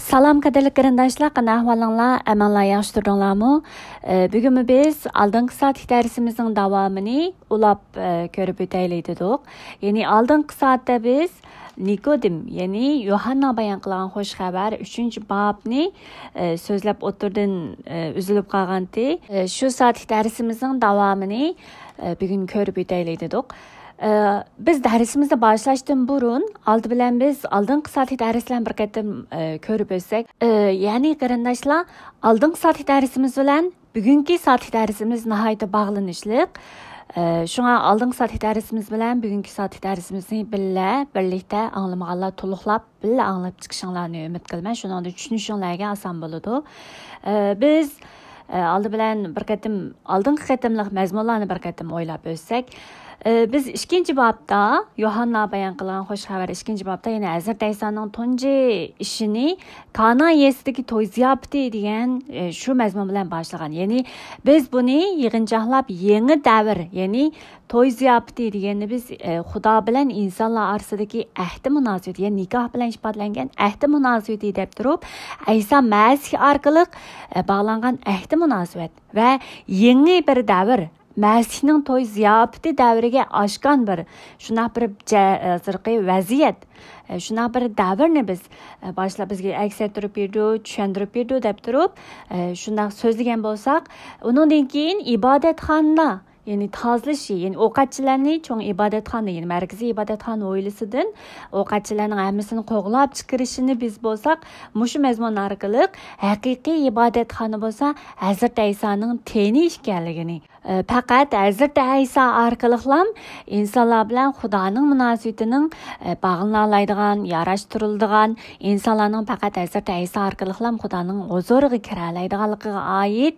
Salam qadirli qarindoshlar, qanday ahvolinglar? Amallar yaxshi turdinglarmi? Bugun biz oldingi soat darsimizning davomini ulab ko'rib o'taylik dedik. Ya'ni oldingi soatda biz Nikodim, ya'ni Yohanna bayon qilgan xush xabar 3-babni so'zlab o'tirdan uzilib qolgandi. Shu soat darsimizning davomini bugun ko'rib o'taylik dedik. Biz dərsimizi başlaşdan burun, aldı bilen biz aldığın saati dərslə bir qətim körüb özsək. Yəni, qarindaşlar, aldığın saati dərsimiz bilen bugünkü saati dərsimiz nəhayət bağlanışlıq. Şuna aldığın saati dərsimiz bilen bugünkü saati dərsimizni birlikdə anlamağanlar tuluqlab, birlə anlayıb çıxışınlarını ümid qılmən. Şuna da düşünüşünlərə asan buludu. Biz aldı bilen bir qətim, aldığın qətimlik məzmunlarını bir qətim oylab özsək. Biz ikinci babda Yohanna bayon qilgan xush xabar ikinci babda yine Hazrat İsa'nın tunji işini Kana yesidagi to'y ziyofati degan shu mazmun bilan boshlagan. Ya'ni biz buni yig'inchoqlab yangi davr, ya'ni to'y ziyofati deganni biz Xudo bilan insonlar orasidagi ahdi munosabat, ya'ni nikoh bilan ifodalangan ahdi munosabati deb turib, Isa Masih orqali bog'langan ahdi munosabat va yangi bir davr Məsihning to'y ziyofati davriga oshgan bir shunaq bir zirqiy vaziyat, shunaq bir davrni biz boshlab bizga aks ettirib berdi, tushuntirib berdi deb turib, shunaq so'zlagan bo'lsak, undan keyin ibodatxona, ya'ni tozalashi, ya'ni ovqatchilarni cho'ng ibodatxona, ya'ni markaziy ibodatxona oilasidan ovqatchilarning hammasini qo'g'lab chiqarishini biz bo'lsak, mushu mazmun orqali haqiqiy ibodatxona bo'lsa, Hazrat Isoning teni ekanligini, faqat Hazrat Iso orqali ham insonlar bilan Xudoning munosabatining bog'lanadigan, yarashtiriladigan, insonlarning faqat Hazrat Iso orqali ham Xudoning huzuriga kira oladiganligiga oid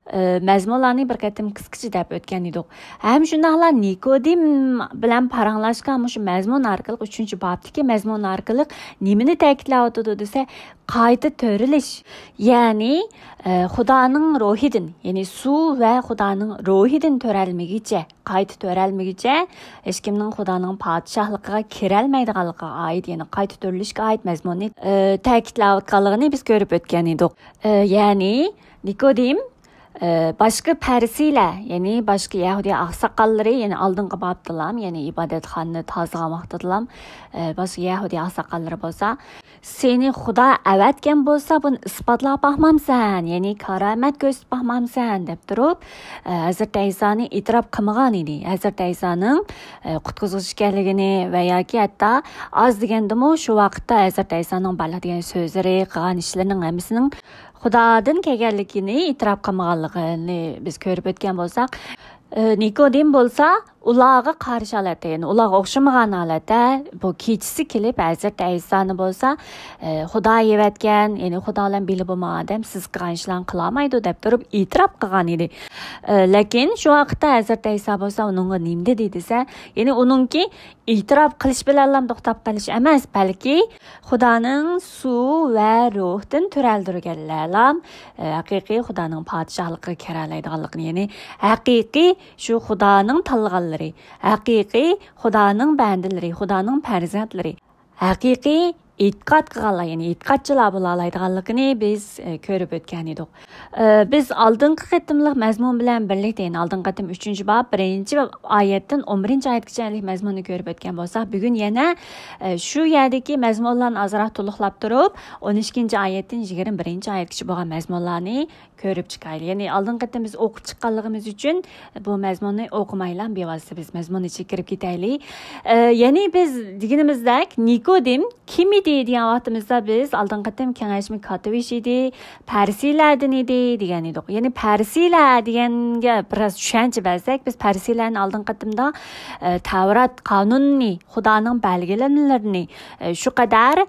mazmunlarni bir qatim qisqacha deb o'tgan edik. Hem şunaqlar Nikodim bilan paranglashgan shu mazmun orqali 3-babdagi mazmun orqali nimani ta'kidlayotdi desa, qayta to'rilish, ya'ni Xudoning ruhidan, ya'ni suv va Xudoning ruhidan to'ralmagicha, qayta to'ralmagicha hech kimning Xudoning podshohligiga kira olmaydiganligiga oid, ya'ni qayta to'rilishga oid mazmunni ta'kidlayotganligini biz ko'rib o'tgan edik. Ya'ni Nikodim başka parsiler, yani başka Yahudi aksaqalları, yani aldığın babdılam, yani ibadetxanını tazıqamaktadılam, başka Yahudi aksaqalları bolsa, seni Xuda əvətken bolsa, bunu ispatlap baxmamsan, yani karamet göstərib baxmamsan, deb durub, Hazrat İsa'nı itiraf qılmağan idi. Hazrat İsa'nın qutquzucu ekanligini və ya ki, hətta az degendimi, şu vaqtda Hazrat İsa'nın bala degan sözləri, qilgan işlərinin hamısının Xudodan kelganligini itiraf qilmaganligini biz ko'rib o'tgan bo'lsak, Nikodim bo'lsa, ularga qarshi holatda, ya'ni ularga o'xshamagan holatda bu kechisi kelib Hazrat Isoni bo'lsa, Xudo yevatgan, ya'ni Xudo bilan bili bo'lmagan odam siz qilgan ishlarni qila olmaydi deb turib e'tirof qilgan edi. Lekin shu vaqtda Hazrat Iso bo'lsa, uningga nima dedi desa, ya'ni uningki e'tirof qilish bilan to'xtab qolish emas, balki Xudoning suv va ruhdan turaldirganlar haqiqiy Xudoning podshohligiga kira oladiganligini, ya'ni haqiqiy shu Xudoning tanlaganlari, haqiqiy Xudoning bandalari, Xudoning farzandlari, haqiqiy e'tiqod qilganlar, ya'ni e'tiqodchilar bo'la oladiganligini biz ko'rib o'tgan edik. Biz oldingi qatimliq mazmun bilan birlikda, ya'ni oldingi qatim 3-bab 1-oyatdan 11-oyatgacha mazmunni ko'rib o'tgan bo'lsak, bugun yana shu yerdagi mazmunlarni ozroq to'liqlab turib, 12-oyatdan 21-oyatgacha bo'lgan mazmunlarni ko'rib chiqaylik. Ya'ni oldingi qatim biz o'qib chiqqanligimiz uchun bu mazmunni o'qimaylar, bevosita biz mazmunni kirib ketaylik. Ya'ni biz deganimizdek Nikodim kim edi degan vaqtimizda biz oldingi qatim kengashmi kotivish edi, parsilardan edi degan edik. Ya'ni parsilar deganga biroz tushuncha bersak, biz parsilarni oldingi qatimda Tavrat qonunni, Xudoning belgilanmalarini shu qadar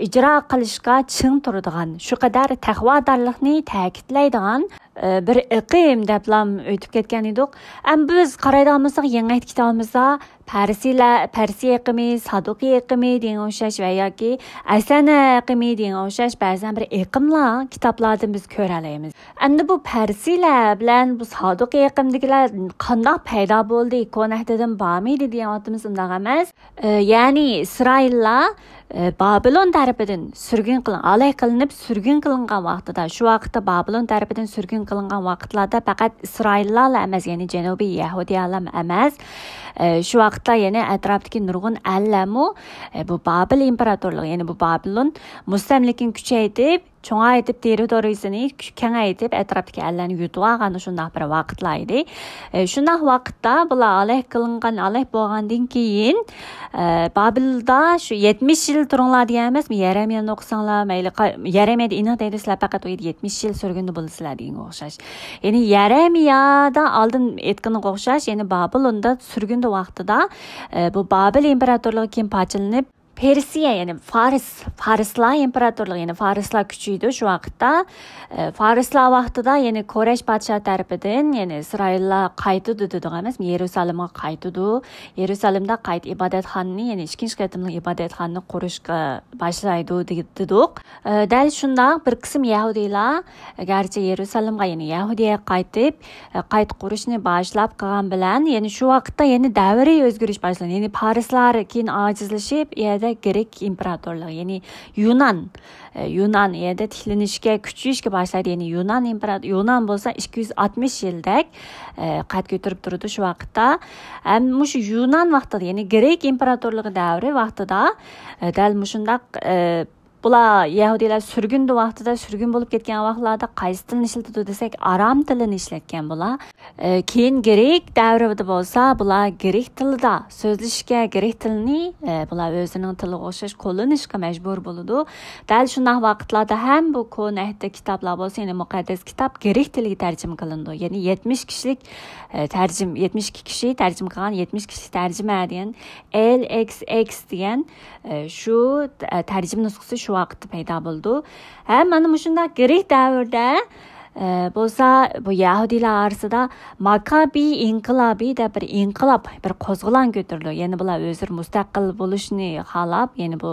ijro qilishga ching turadigan, shu qadar taqvodorlikni ta'kidlaydigan bir iqim deblam o'tib ketgan edik. Biz qaraydigan bo'lsak, yangi kitabimizda Parsiya iqimi, Saduqiy iqimi degan o'xshash va yoki Asana iqimi degan o'xshash ba'zan bir iqimlar kitoblardan biz ko'ra olamiz. Endi bu Parsiyalar bilan bu Saduqiy iqimdagilar qanday paydo bo'ldi, ko'nahdadan bormaydi deyapmiz, unday emas. Ya'ni Isroillar Babilon tarafidan sürgün qilinib sürgün qilingan vaqtida, shu vaqtda Babilon tarafidan sürgün qilingan vaqtlarda faqat Isroillar emas, ya'ni Janubiy Yahudiyalar emas, shu vaqtda yana atrofdagi nurg'un allamu bu Babil imperatorligi, ya'ni bu Babilon mustamlikini kuchaytirib, cho'ngaytib territoriyasini kengaytib atrofdagi allani yutib olgan shunday bir vaqtlar edi. Shunday vaqtda bular alay qilingan, alay bo'lgandan keyin Babilda shu 70 yil turinglar degan emasmi? Yeremiyani o'qisanglar, mayli Yeremiyada aniq deysizlar, faqat 70 yil surgunda bo'lsizlar degan o'xshash. Ya'ni Yeremiyada oldin aytganiga o'xshash, ya'ni Babilonda surgunda vaqtida bu Babil imperatorligi kim parchalanib Persiya, ya'ni Farislar imperatorligi, ya'ni Farislar kuchaydi shu vaqtda. Farislar vaqtida, ya'ni Koresh podshoh tarafidan, ya'ni Isroillar qaytdi dedik emasmi? Yerusalimga qaytdi. Yerusalimda qayt ibodatxonani, ya'ni ikkinchi qatimli ibodatxonani qurishga boshlaydi dedik. Dal shunday bir qism yahudiylar garchi Yerusalimga, ya'ni Yahudiyaga qayt qurishni boshlab qilgan bilan, ya'ni shu vaqtda ya'ni davriy o'zgarish boshlandi. Ya'ni Farislar keyin ojizlashib, Grek imperatorligi, ya'ni Yunan yerda tiklanishga, kuchayishga boshladi. Ya'ni Yunan bo'lsa 260 yildak qad ko'tarib turdi shu vaqtda. Shu Yunan vaqtida, ya'ni Grek imperatorligi davri vaqtida dal shundaq bular Yahudilar surgunda vaqtida, surgun bo'lib ketgan vaqtlarda qaysi tilni ishlatadi desak, aram tilini ishlatgan bular. Keyin Grek davrida bo'lsa, bular Grek tilida so'zlashga, Grek tilini bular o'zining tiliga o'xshash qo'llanishga majbur bo'ladi. Dal shunday vaqtlarda ham bu ko'nahda kitoblar bo'lsa, ya'ni muqaddas kitob Grek tiliga tarjima qilindi. Ya'ni 72 kishi tarjima qilgan, 70 kishi tarjima degan LXX degan shu tarjima nusxasi shu vaqtda paydo bo'ldi. Mana shunday Grek davrida bo'lsa bu Yahudilar orasida Makabiy inqilobi deb bir inqilob, bir qo'zg'olon ko'tardi. Ya'ni bular o'zlari mustaqil bo'lishni xohlab, ya'ni bu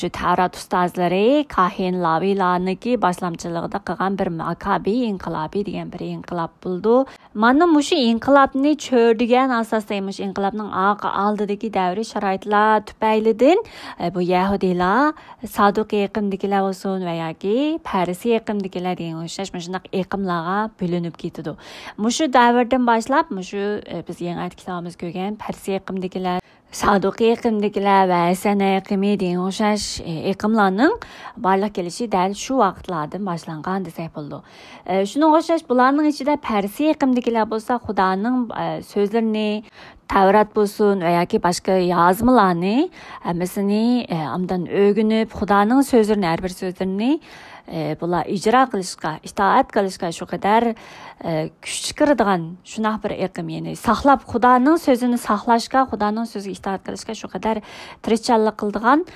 shu Tavrat ustozlari, kahin laviylarniki boshlamchiligida qilgan bir Makabiy inqilobi degan bir inqilob bo'ldi. Mana shu inqilobni cho'rdigan asosda, shu inqilobning oldidagi davriy sharoitlar tufaylidan bu Yahudilar Saduqiy iqimdagilar bo'lsin va yoki Parsiya iqimdagilar degan o'xshash shunday iqimlarga bo'linib ketdi. Shu davrdan boshlab, shu biz yangi kitobimiz ko'rgan Parsiya iqimdagilar, Saduqiy iqimdagilar va Asana iqimi degan o'xshash iqimlarning barliq kelishi dal shu vaqtlardan boshlangan desak bo'ldi. Shunga o'xshash bularning ichida Parsiya iqimdagilar bo'lsa, Xudoning so'zlarini, Tavrat bo'lsin va yoki boshqa yozmalarni hammasini amdan o'rganib, Xudoning so'zlarini, har bir so'zlarini bular ijro qilishga, itoat qilishga shu qadar kuch chiqaradigan shunday bir iqim, ya'ni saqlab Xudoning so'zini saqlashga, Xudoning so'ziga itoat qilishga shu qadar tirishchanlik qiladigan,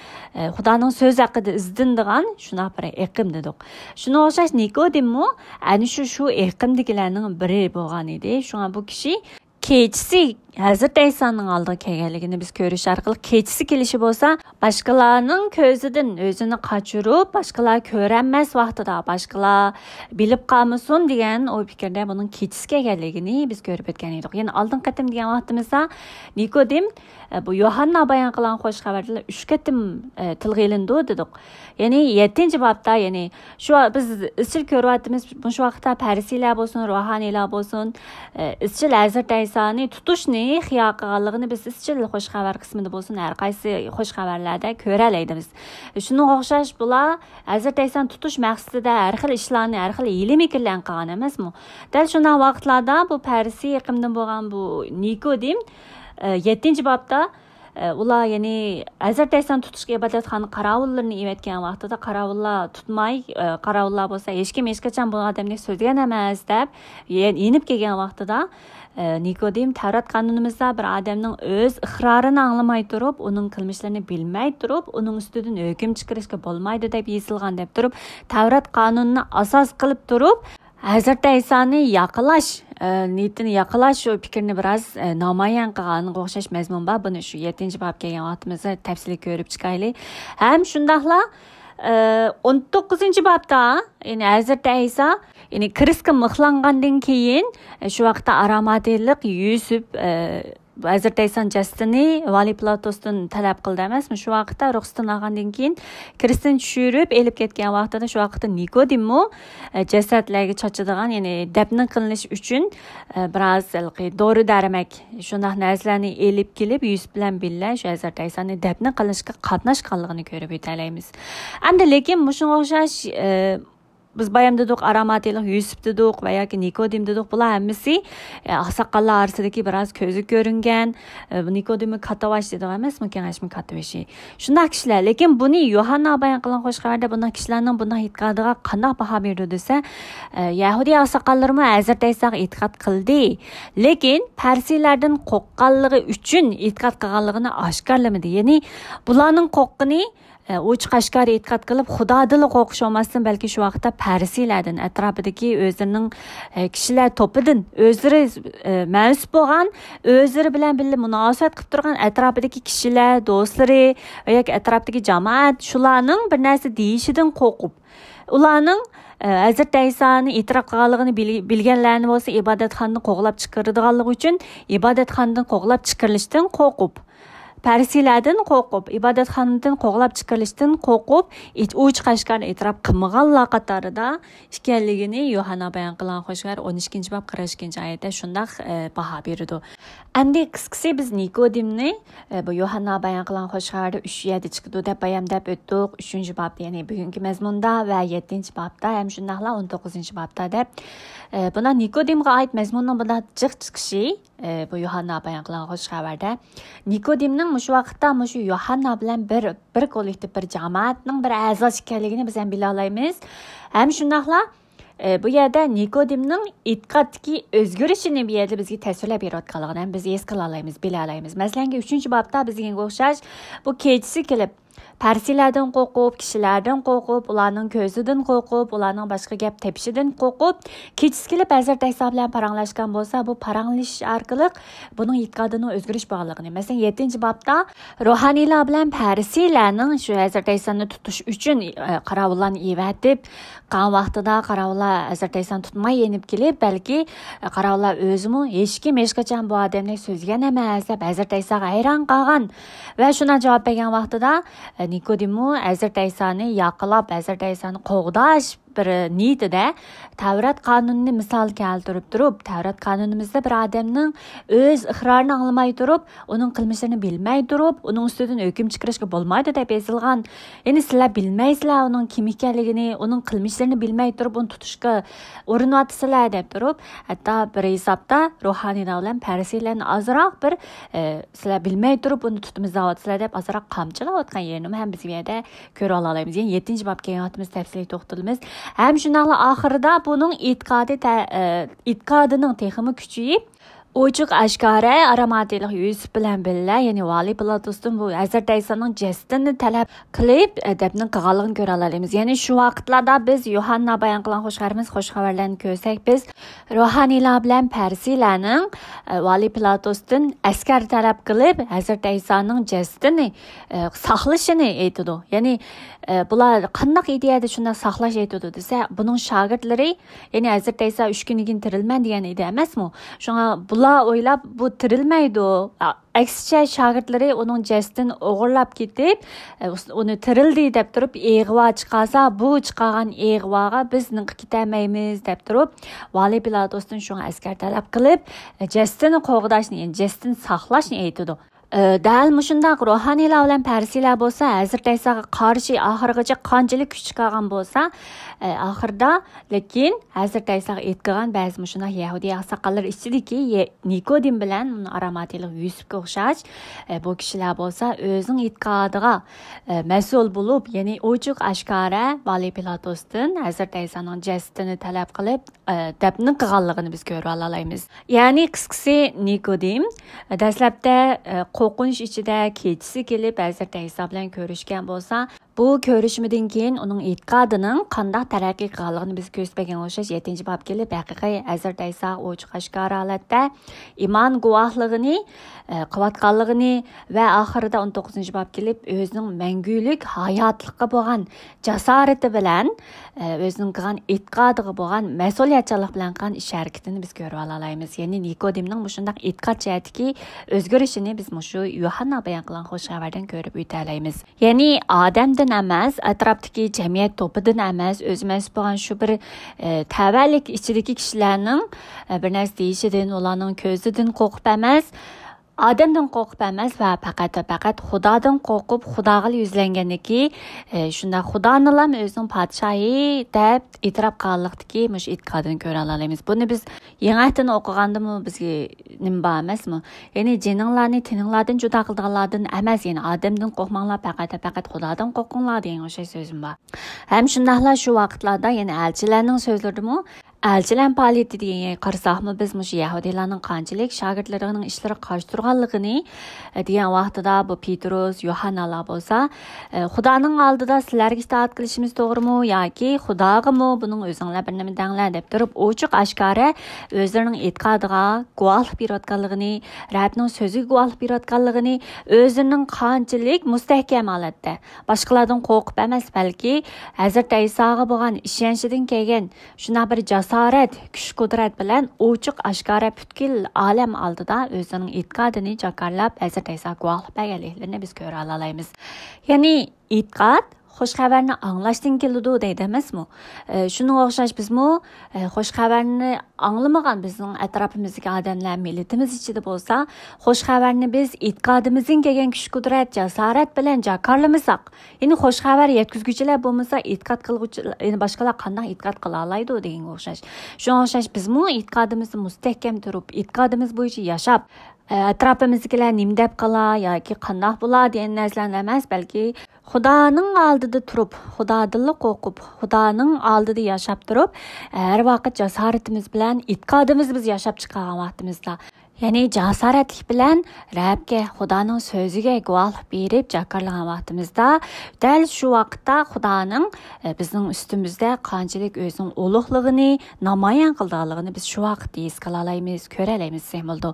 Xudoning so'zi haqida izdindigan shunday bir iqim dedik. Shunga o'xshash Nikodimmi ana shu iqimdagilarning biri bo'lgan edi. Shunga bu kishi kechisi Hazreti İsa'nın aldığı kelganligini biz ko'rish orqali kechisi kelishi bo'lsa, boshqalarning ko'zidan o'zini qochirib, boshqalar ko'ranmas vaqtida boshqalar bilib qolmasin degan o'y fikrda buning kechisi kelganligini biz ko'rib o'tgan edik. Ya'ni oldin qatim degan vaqtimizda Nikodim bu Yohanna bayon qilgan xo'sh xabarlar 3 qatim tilga ilindi dedik. Ya'ni 7-bobda, ya'ni shu biz izchil ko'ryapmiz, shu vaqtda Parisiylar bo'lsin, ruhaniylar bo'lsin, izchil Hazreti İsa'ni tutishni xiyo qilganligini biz izchil xo'sh xabar qismida bo'lsin, har qaysi xo'sh xabarlarda ko'ra olamiz. Shunga o'xshash bular Hazreti İsa'ni tutish maqsadida har xil ishlarni, har xil ilmiy qilgan qilgan emasmi? Dal shunday vaqtlarda bu Parsiy iqimdan bo'lgan bu Nikodim 7-bobda ular, ya'ni Hazreti İsa'ni tutishga ibodatxona qaravullarini evatgan vaqtida qaravullar tutmay, qaravullar bo'lsa hech kim hech qachon bu odamni so'zgan emas deb yenib kelgan vaqtida Nikodim Tavrat qonunimizda bir odamning o'z iqrorini anglamay turib, uning qilmishlarini bilmay turib, uning ustidan hukm chiqarishga bo'lmaydi deb yozilgan deb turib, Tavrat qonunini asos qilib turib, Hazreti İsa'ni yaqinlash niyatini yaqinlash shu fikrni biroz namoyon qilganiga o'xshash mazmun bor. Buni shu 7-bob kelgan vaqtimizda tafsiliy ko'rib chiqaylik. Ham shundaqla 19-bobda ya'ni Hazreti İsa ya'ni Kristga mixlangandan keyin shu vaqtda aromatlik Yusuf Hazreti İsa'nın jasadini Vali Pilatosdan talab qildi emasmi? Shu vaqtda ruxsatini olgandan keyin Kristni tushirib elib ketgan vaqtida shu vaqtda Nikodimmo jasadlarga chochadigan, ya'ni dafn qilinish uchun biroz dori darmak shunday narsalarni elib kelib Yusuf bilan birga shu Hazreti İsa'ni dafn qilishga qatnashganligini ko'rib o'taylik. Endi lekin shunga o'xshash biz bayam dedik, aromatlik Yusuf dedik va yoki Nikodim dedik. Bular hammasi oqsoqollar orasidagi biroz ko'zi ko'ringan Nikodimni katavash dedik emasmi? Kengashmi katavashi. Shunday kishilar, lekin buni Yohanna bayon qilgan qo'shqarda bunday kishilarning bunday e'tiqodiga qanday baho berdi desa, Yahudiy oqsoqollarmi Hazrati Isoga e'tiqod qildi, lekin farsiylardan qo'rqqanligi uchun e'tiqod qilganligini oshkorlamadi. Ya'ni bularning qo'rqqini ochiq oshkor e'tiqod qilib Xudodili qo'rqish olmasdan, balki shu vaqtda farsiylardan, atrofidagi o'zlarining kishilar to'pidan, o'zlari mansub bo'lgan, o'zlari bilan birga munosabat qilib turgan atrofidagi kishilar, do'stlari yoki atrofdagi jamoat shularning bir narsa deyishidan qo'rqib, ularning Hazreti İsa'ni e'tirof qilganligini bilganlarni bo'lsa ibodatxonadan qo'g'lab chiqaradiganligi uchun ibodatxonadan qo'g'lab chiqarilishdan qo'rqib, Parisiylardan qo'rqib, ibodatxonadan qo'g'lab chiqarishdan qo'rqib, uch qashqarni e'tirof qilmaganlar qatorida ekanligini Yohanna bayon qilgan qo'shqar 12-bob 42-oyatda shunday baho berdi. Endi qisqasi biz Nikodimni bu Yohanna bayon qilgan qo'shqarda 3 yerda chiqdi deb bayonlab o'tdik. 3-bobda, ya'ni bugungi mazmunda va 7-bobda, ham shundaqla 19-bobda deb buna Nikodimga oid mazmunning bunda jiq chiqishi bu Yohanna bayon qilgan qo'shqarda Nikodimning shu vaqtda shu Yohanna bilan bir kollektiv, bir jamoatning bir a'zosi ekanligini biz ham bila olamiz. Ham shundaqla bu yerda Nikodimning e'tiqodga o'zgarishini bu yerda bizga tasvirlab berayotganligini ham biz es qila olamiz, bila olamiz. Masalan, 3-bobda bizga o'xshash bu kechisi kelib Parsilardan qo'rqib, kishilardan qo'rqib, ularning ko'zidan qo'rqib, ularning boshqa gap tepishidan qo'rqib, kechisi kelib Hazrati Iso bilan paranglashgan bo'lsa, bu paranglish orqali buning e'tiqodini o'zgarish borligini. Masalan, 7-bobda ruhaniylar bilan Parsilarning shu Hazrati Isoni tutish uchun qarovullarni evatib, qan vaqtida qarovullar Hazrati Isoni tutmay yenib kelib, balki qarovullar o'zimi hech kim hech qachon bu odamni so'zgan emas deb Hazrati Isoga hayron qolgan va shuna javob bergan vaqtida Nikodimmo Hazrati Isoni yaqinlab, Hazrati Isoni qo'g'dash bir niyatida Tavrat qonunini misol keltirib turib, Tavrat qonunimizda bir odamning o'z iqrorini anglamay turib, uning qilmishlarini bilmay turib, uning ustidan hukm chiqarishga bo'lmaydi deb yozilgan. Ya'ni sizlar bilmaysizlar uning kim ekanligini, uning qilmishlarini bilmay turib, uni tutishga urinatsizlar deb turib, hatto bir hisobda ruhaniylar bilan farisiylarni azroq bir sizlar bilmay turib uni tutimizayotsizlar deb azroq qamchilayotgan yerini ham biz bu yerda ko'ra olamiz. Yani 7-bobga yotimiz tafsiliy to'xtalamiz. Hem shunaqla oxirida buning e'tiqodining texmi kuchayib, ochiq oshkora aromatlik Yusuf bilan birga, ya'ni Vali Pilatosdan bu Hazrati Isoning jasadini talab qilib dafn qilganligini ko'ra olamiz. Ya'ni shu vaqtlarda biz Yohanna bayon qilgan xush xabarlarni ko'rsak, biz ruhaniylar bilan farisiylarning Vali Pilatosdan askar talab qilib Hazrati Isoning jasadini saqlashini aytdi. Ya'ni bular qanday ideyada shunday saqlash aytdi desa, buning shogirdlari, ya'ni Hazrati Iso 3 kundan keyin tirilman degan edi emasmi? Shunga bular o'ylab bu tirilmaydi. Aksicha shogirdlari uning jasadini o'g'irlab ketib, uni tirildi deb turib, eg'vo chiqarsa, bu chiqargan eg'voga biz niqib ketmaymiz deb turib, Vali Pilatosdan shunga askar talab qilib, jasadini qo'g'dashni, ya'ni jasadini saqlashni aytdi. Dal mushundaq ruhaniylar bilan farisiylar bo'lsa, Hazrati Isoga qarshi oxirigacha qanchalik kuch chiqargan bo'lsa, oxirida lekin Hazrati Isoga aytgan ba'zi mushundaq Yahudiy oqsoqollar ichidagi Nikodim bilan aromatlik Yusufga o'xshash bu kishilar bo'lsa, o'zining e'tiqodiga mas'ul bo'lib, ya'ni ochiq oshkora Vali Pilatosdan Hazrati Isoning jasadini talab qilib, dafn qilganligini biz ko'ra olamiz. Ya'ni qisqasi Nikodim dastlabda qo'rqinch ichida kechisi kelib Hazrati Iso bilan ko'rishgan bo'lsa, Bu görüşmeden keyin uning e'tiqodining qanday taraqqiy qilganligini biz ko'rsatgan o'xshash 7-bob kelib haqiqiy Hazrat Ayso ochiq oshkora holatda iymon guvohligini qilayotganligini va oxirida 19-bob kelib o'zining mangulik hayotlikqa bo'lgan jasorati bilan o'zining qilgan e'tiqodiga bo'lgan mas'uliyatchanlik bilan qilgan ish harakatini biz ko'rib olamiz. Ya'ni Nikodimning shunday e'tiqod jihatiki o'zgarishini biz shu Yohanna bayon qilgan xush xabardan ko'rib o'tamiz. Ya'ni odamdan emas, atrofdagi jamiyat to'pidan emas, o'zi mas'ul bo'lgan shu bir tavallik ichidagi kishilarning bir narsa deyishidan, ularning ko'zidan qo'rqib emas, odamdan qo'rqib emas va faqat Xudodan qo'rqib, Xudoga yuzlanganniki, shunda Xudoni ham o'zining podshohi deb e'tirof qilganlikdagi mush e'tiqodini ko'ra olamiz. Buni biz yangidan o'qigandimi bizga nima emasmi? Ya'ni jininglarni tininglardan juda qildiganlardan emas, ya'ni odamdan qo'rqmanglar, faqat Xudodan qo'rqinglar degan o'sha so'zim bor. Ham shundaqla shu vaqtlarda, ya'ni elchilarning so'zlaridimi Elchilar faoliyati degan qarasaqmi biz mush Yahudilarning qanchalik shogirdlarining ishlari qarshi turganligini degan vaqtida bu Petrus, Yohannalar bo'lsa, Xudoning oldida sizlarga itoat qilishimiz to'g'rimi yoki Xudog'imi buning o'zinglar bir nima danglar deb turib, ochiq oshkora o'zlarining e'tiqodiga guvohlik berayotganligini, Rabbning so'ziga guvohlik berayotganligini, o'zining qanchalik mustahkam holatda boshqalardan qo'rqib emas, balki Hazrat Aysoga bo'lgan ishonchidan kelgan shuna bir jasorat, kuch-qudrat bilan ochiq oshkora butkul olam oldida o'zining e'tiqodini jakarlab Hazrat Ayso guvohlik berganliklarini biz ko'ra olamiz. Ya'ni e'tiqod xush xabarni anglashdan keladi deydi emasmi? Shunga o'xshash bizmi xush xabarni anglamagan bizning atrofimizdagi odamlar millatimiz ichida bo'lsa, xush xabarni biz e'tiqodimizdan kelgan kuch-qudrat, jasorat bilan jakarlamasak, ya'ni xush xabar yetkazuvchilar bo'lmasa, e'tiqod qiluvchilar, ya'ni boshqalar qanday e'tiqod qila oladi deganga o'xshash. Shunga o'xshash bizmi e'tiqodimizni mustahkam turib, e'tiqodimiz bo'yicha yashab, atrofimizdagilar nima deb qolar yoki qanday bo'ladi degan narsalar emas, balki Xudoning oldida turib, Xudodan qo'rqib, Xudoning oldida yashab turib, har vaqt jasoratimiz bilan e'tiqodimiz biz yashab chiqqan vaqtimizda, ya'ni jasoratlik bilan Rabbga, Xudoning so'ziga guvohlik berib jakarlagan vaqtimizda, dal shu vaqtda Xudoning bizning ustimizda qanchalik o'zining ulug'ligini namoyon qilganligini biz shu vaqtda his qila olamiz, ko'ra olamiz bo'ldi.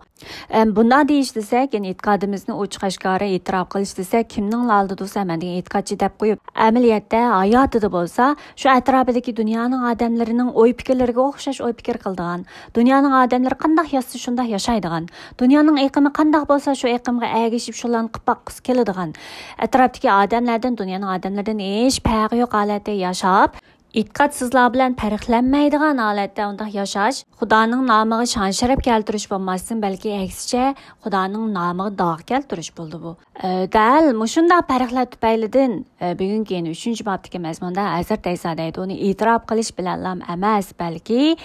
Bundan deyish desak, ya'ni e'tiqodimizni ochiq oshkora e'tirof qilish desak, kimning oldida bo'lsa, men degan e'tiqodchi deb qo'yib, amaliyotda hayotida bo'lsa, shu atrofidagi dunyoning odamlarining o'y-fikrlariga o'xshash o'y-fikr qildigan, dunyoning odamlari qanday yashasa shunday yashaydigan, dunyoning iqimi qanday bo'lsa shu iqimga ergashib shularni qilib boqqisi keladigan, atrofdagi odamlardan, dunyoning odamlaridan hech farqi yo'q holatda yashab, e'tiqodsizlar bilan farqlanmaydigan holatda unda yashash, Xudoning nomiga shon-sharaf keltirish bo'lmasdan, balki aksicha Xudoning nomiga dog' keltirish bo'ldi bu. Dal mushunda farqlar tufaylidan bugungi 3-bobdagi mazmunda Hazrat Ayso deydi, uni e'tirof qilish bilan emas, balki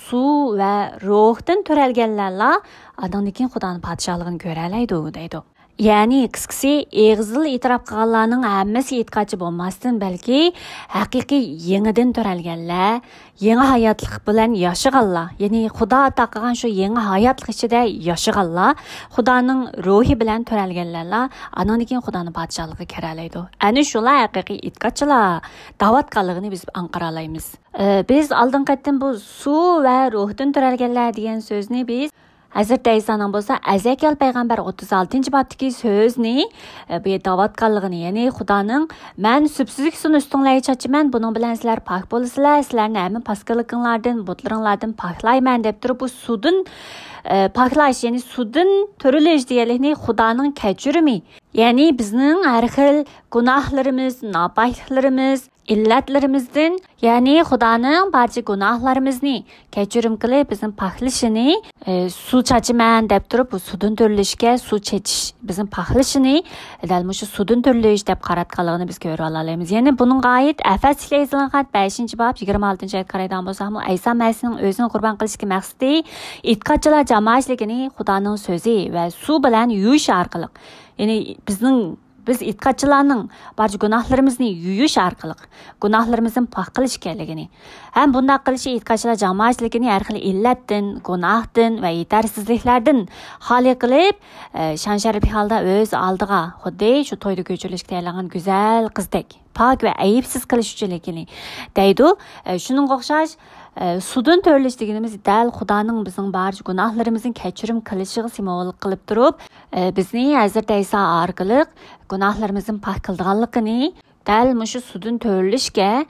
suv va ruhdan turalganlarla adamning Xudoning podshohligini ko'ra oladi deydi. Ya'ni qisqasi eg'izil e'tirof qilganlarning hammasi e'tiqodchi bo'lmasdan, balki haqiqiy yangidan turalganlar, yangi hayotlik bilan yashaganlar, ya'ni Xudo ato qilgan shu yangi hayotlik ichida yashaganlar, Xudoning ruhi bilan turalganlar, andan keyin Xudoning podshohligiga kira oladi. Ana shular haqiqiy e'tiqodchilar da'vatqanligini biz anqara olamiz. Biz oldin qatdan bu suv va ruhdan turalganlar degan so'zni biz Hazrat Aysoning bo'lsa, Azakal payg'ambar 36-bobdagi so'zni bu da'vatqanligini, ya'ni Xudoning men subsizlik suvini ustinglarga chachaman, buning bilan sizlar pok bo'lasizlar, sizlarni hamma pasqaliginglardan, butlaringlardan poklayman deb turib, bu suvdan poklash, ya'ni suvdan turilish deganlikni Xudoning kechirimi, ya'ni bizning har xil gunohlarimiz, nopokliklarimiz, illatlarimizdan, ya'ni Xudoning barcha gunohlarimizni kechirim qilib bizning paklishini suv chachiman deb turib, bu suvdan turilishga suv chechish bizning paklishini dalmushu suvdan turilish deb qaratganligini biz ko'ra olamiz. Ya'ni buning g'oyat Afasga yozilgan 5-bob 26-oyat qaraydigan bo'lsak, Ayso Masihning o'zini qurbon qilishga maqsadi e'tiqodchilar jamoatchiligini Xudoning so'zi va suv bilan yuvish orqali, ya'ni bizning biz e'tiqodchilarning barcha gunohlarimizni yuyish orqali gunohlarimizni pok qilish kerakligini ham bunday qilishi e'tiqodchilar jamoatchiligini har xil illatdan gunohdan va yetarsizliklardan xoli qilib shon sharafli holda o'z oldiga xuddi shu to'yda ko'chirilishga tayyorlangan go'zal qizdek pok va ayibsiz qilish uchunligini deydi. Shuningga o'xshash sudun törilish deganimiz dal Xudoning bizning barcha gunohlarimizni kechirim qilishiga simvol qilib turib, bizni Hazrat Iso orqali gunohlarimizni pok qilganligini dal mushu sudun törilishga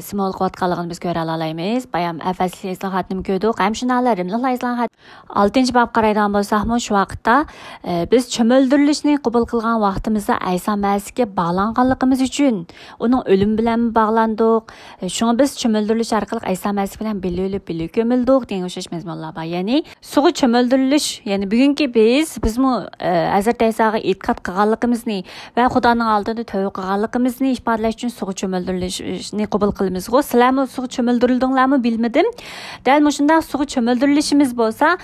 simvol qilayotganligini biz ko'ra olamiz. Bayam afasli islohotni ko'rdik. Ham shunalar rimliq islohot 6-bob qaraydigan bo'lsakmi, shu vaqtda biz cho'mildirilishni qabul qilgan vaqtimizda Iso Masihga bog'langanligimiz uchun uning o'lim bilan bog'landik. Shunga biz cho'mildirilish orqali Iso Masih bilan birga o'lib, birga ko'mildik degan o'xshash mazmunlar bor. Ya'ni suvga cho'mildirilish, ya'ni bugungi bizmi Hazrat Isoga e'tiqod qilganligimizni va Xudoning oldida tavba qilganligimizni ifodalash uchun suvga cho'mildirilishni qabul qilamiz. Sizlarmi suvga cho'mildirildinglarmi bilmadim. Dal shunday suvga cho'mildirilishimiz bo'lsa,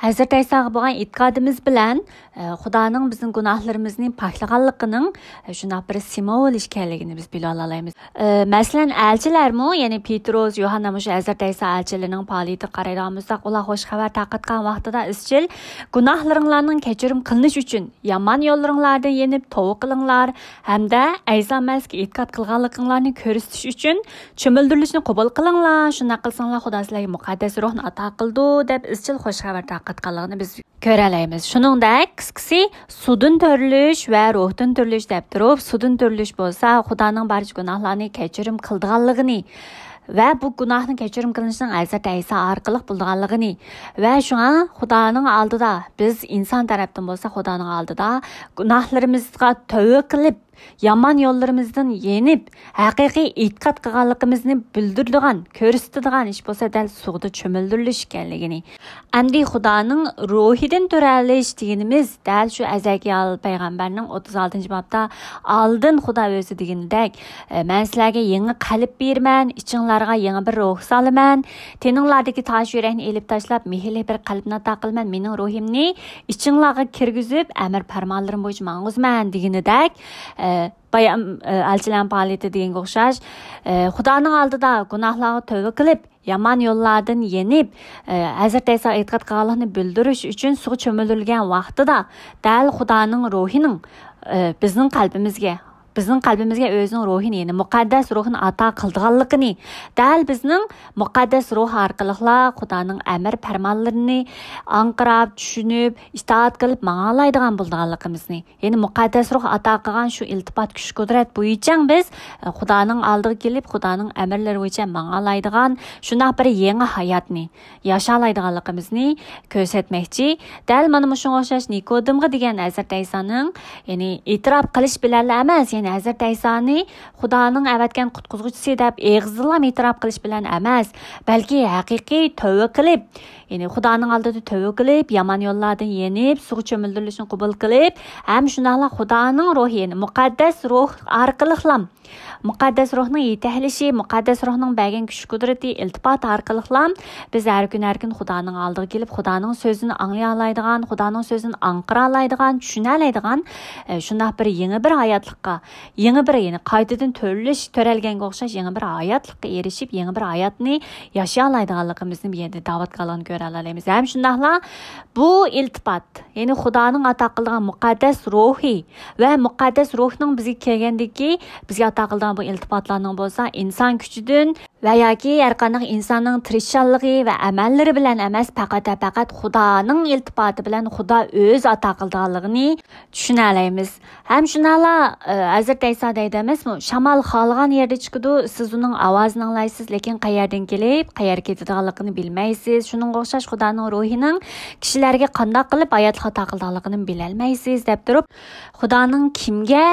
Hazrat Isoga bo'lgan e'tiqodimiz bilan Xudoning bizning gunohlarimizni poklaganligining shunday bir simvol ekanligini biz bila olamiz. Masalan, elchilarmi, ya'ni Petrus, Yohanna mushu Hazrat Iso elchilarining faoliyati qaraydigan bo'lsak, ular xush xabar tarqatgan vaqtida izchil gunohlaringlarning kechirim qilinish uchun yomon yo'llaringlardan yenib tavba qilinglar hamda Iso Masihga e'tiqod qilganliginglarni ko'rsatish uchun cho'mildirilishni qabul qilinglar. Shunday qilsanglar Xudo sizlarga muqaddas ruhni ato qildi deb izchil xush xabar tarqatganligini biz ko'ra olamiz. Shuningdek, qisqasi sudun törilish va ruhdan törilish deb turib, sudun törilish bo'lsa, Xudoning barcha gunohlarni kechirim qilganligini va bu gunohni kechirim qilinishning Hazrat Iso orqali bo'lganligini va shunga Xudoning oldida biz inson tarafdan bo'lsa, Xudoning oldida gunohlarimizga tavba qilib yomon yo'llarimizdan yenib haqiqiy e'tiqod qilganligimizni bildiradigan, ko'rsatadigan ish bo'lsa dal suvda cho'mildirilish ekanligini. Endi Xudoning ruhidan turalish deganimiz dal shu azaki payg'ambarning 36-bobda oldin Xudo o'zi deganidek, men sizlarga yangi qalb berman, ichinglarga yangi bir ruh solaman, teninglardagi tosh yurakni elib tashlab mehrli bir qalbni ato qilman, mening ruhimni ichinglarga kirgizib amr farmonlarim bo'yicha mang'uzman deganidek bayam elchilar faoliyati deganga o'xshash Xudoning oldida gunohlarga tavba qilib yomon yo'llardan yenib Hazrat Iso e'tiqod qilganligini bildirish uchun suvga cho'mildirilgan vaqtida dal Xudoning ruhining bizning qalbimizga o'zining ruhini, ya'ni muqaddas ruhini ato qilganligini, dal bizning muqaddas ruh orqali Xudoning amr farmonlarini anqirab, tushunib, itoat qilib mang'alaydigan bo'lganligimizni, ya'ni muqaddas ruh ato qilgan shu iltifot kuch qudrat bo'yicha biz Xudoning oldiga kelib, Xudoning amrlari bo'yicha mang'alaydigan shunday bir yangi hayotni yashalaydiganligimizni ko'rsatmoqchi. Dal mana shunga o'xshash Nikodimga degan Hazrat Isoning, ya'ni e'tirof qilish bilan emas, ya'ni Hazrat Isoni Xudoning avatgan qutquzuvchisi deb eg'izlab e'tirof qilish bilan emas, balki haqiqiy tavba qilib, ya'ni Xudoning oldida tavba qilib, yomon yo'llardan yenib, suvga cho'mildirilishni qabul qilib, ham shunday Xudoning ruhi, ya'ni muqaddas ruh orqali muqaddas ruhning yetaklashi, muqaddas ruhning bergan kuch qudrati, iltifot orqali biz har kun Xudoning oldiga kelib, Xudoning so'zini anglay oladigan, Xudoning so'zini anqira oladigan, tushuna oladigan shunday bir yangi bir hayotlikqa, yangi bir, ya'ni qaytadan to'ralganga o'xshash yangi bir hayotlikqa erishib, yangi bir hayotni yashay oladiganligimizni bu yerda da'vat qilgan ko'ra olamiz. Ham shundaqla bu iltifot, ya'ni Xudoning ato qilgan muqaddas ruhi va muqaddas ruhning bizga kelgandiki, bizga ato qilgan bu iltifotlarning bo'lsa, inson kuchidan va yoki har qanday insonning tirishchanligi va amallari bilan emas, faqat Xudoning iltifoti bilan Xudo o'z ato qilganligini tushuna olamiz. Ham shunala Hazrat Iso deydimizmi, shamol xohlagan yerda chiqadi, siz uning ovozini anglaysiz, lekin qayerdan kelib, qayerga ketadiganligini bilmaysiz. Shuningga o'xshash Xudoning ruhining kishilarga qanday qilib hayot ato qilganligini bilolmaysiz deb turib, Xudoning kimga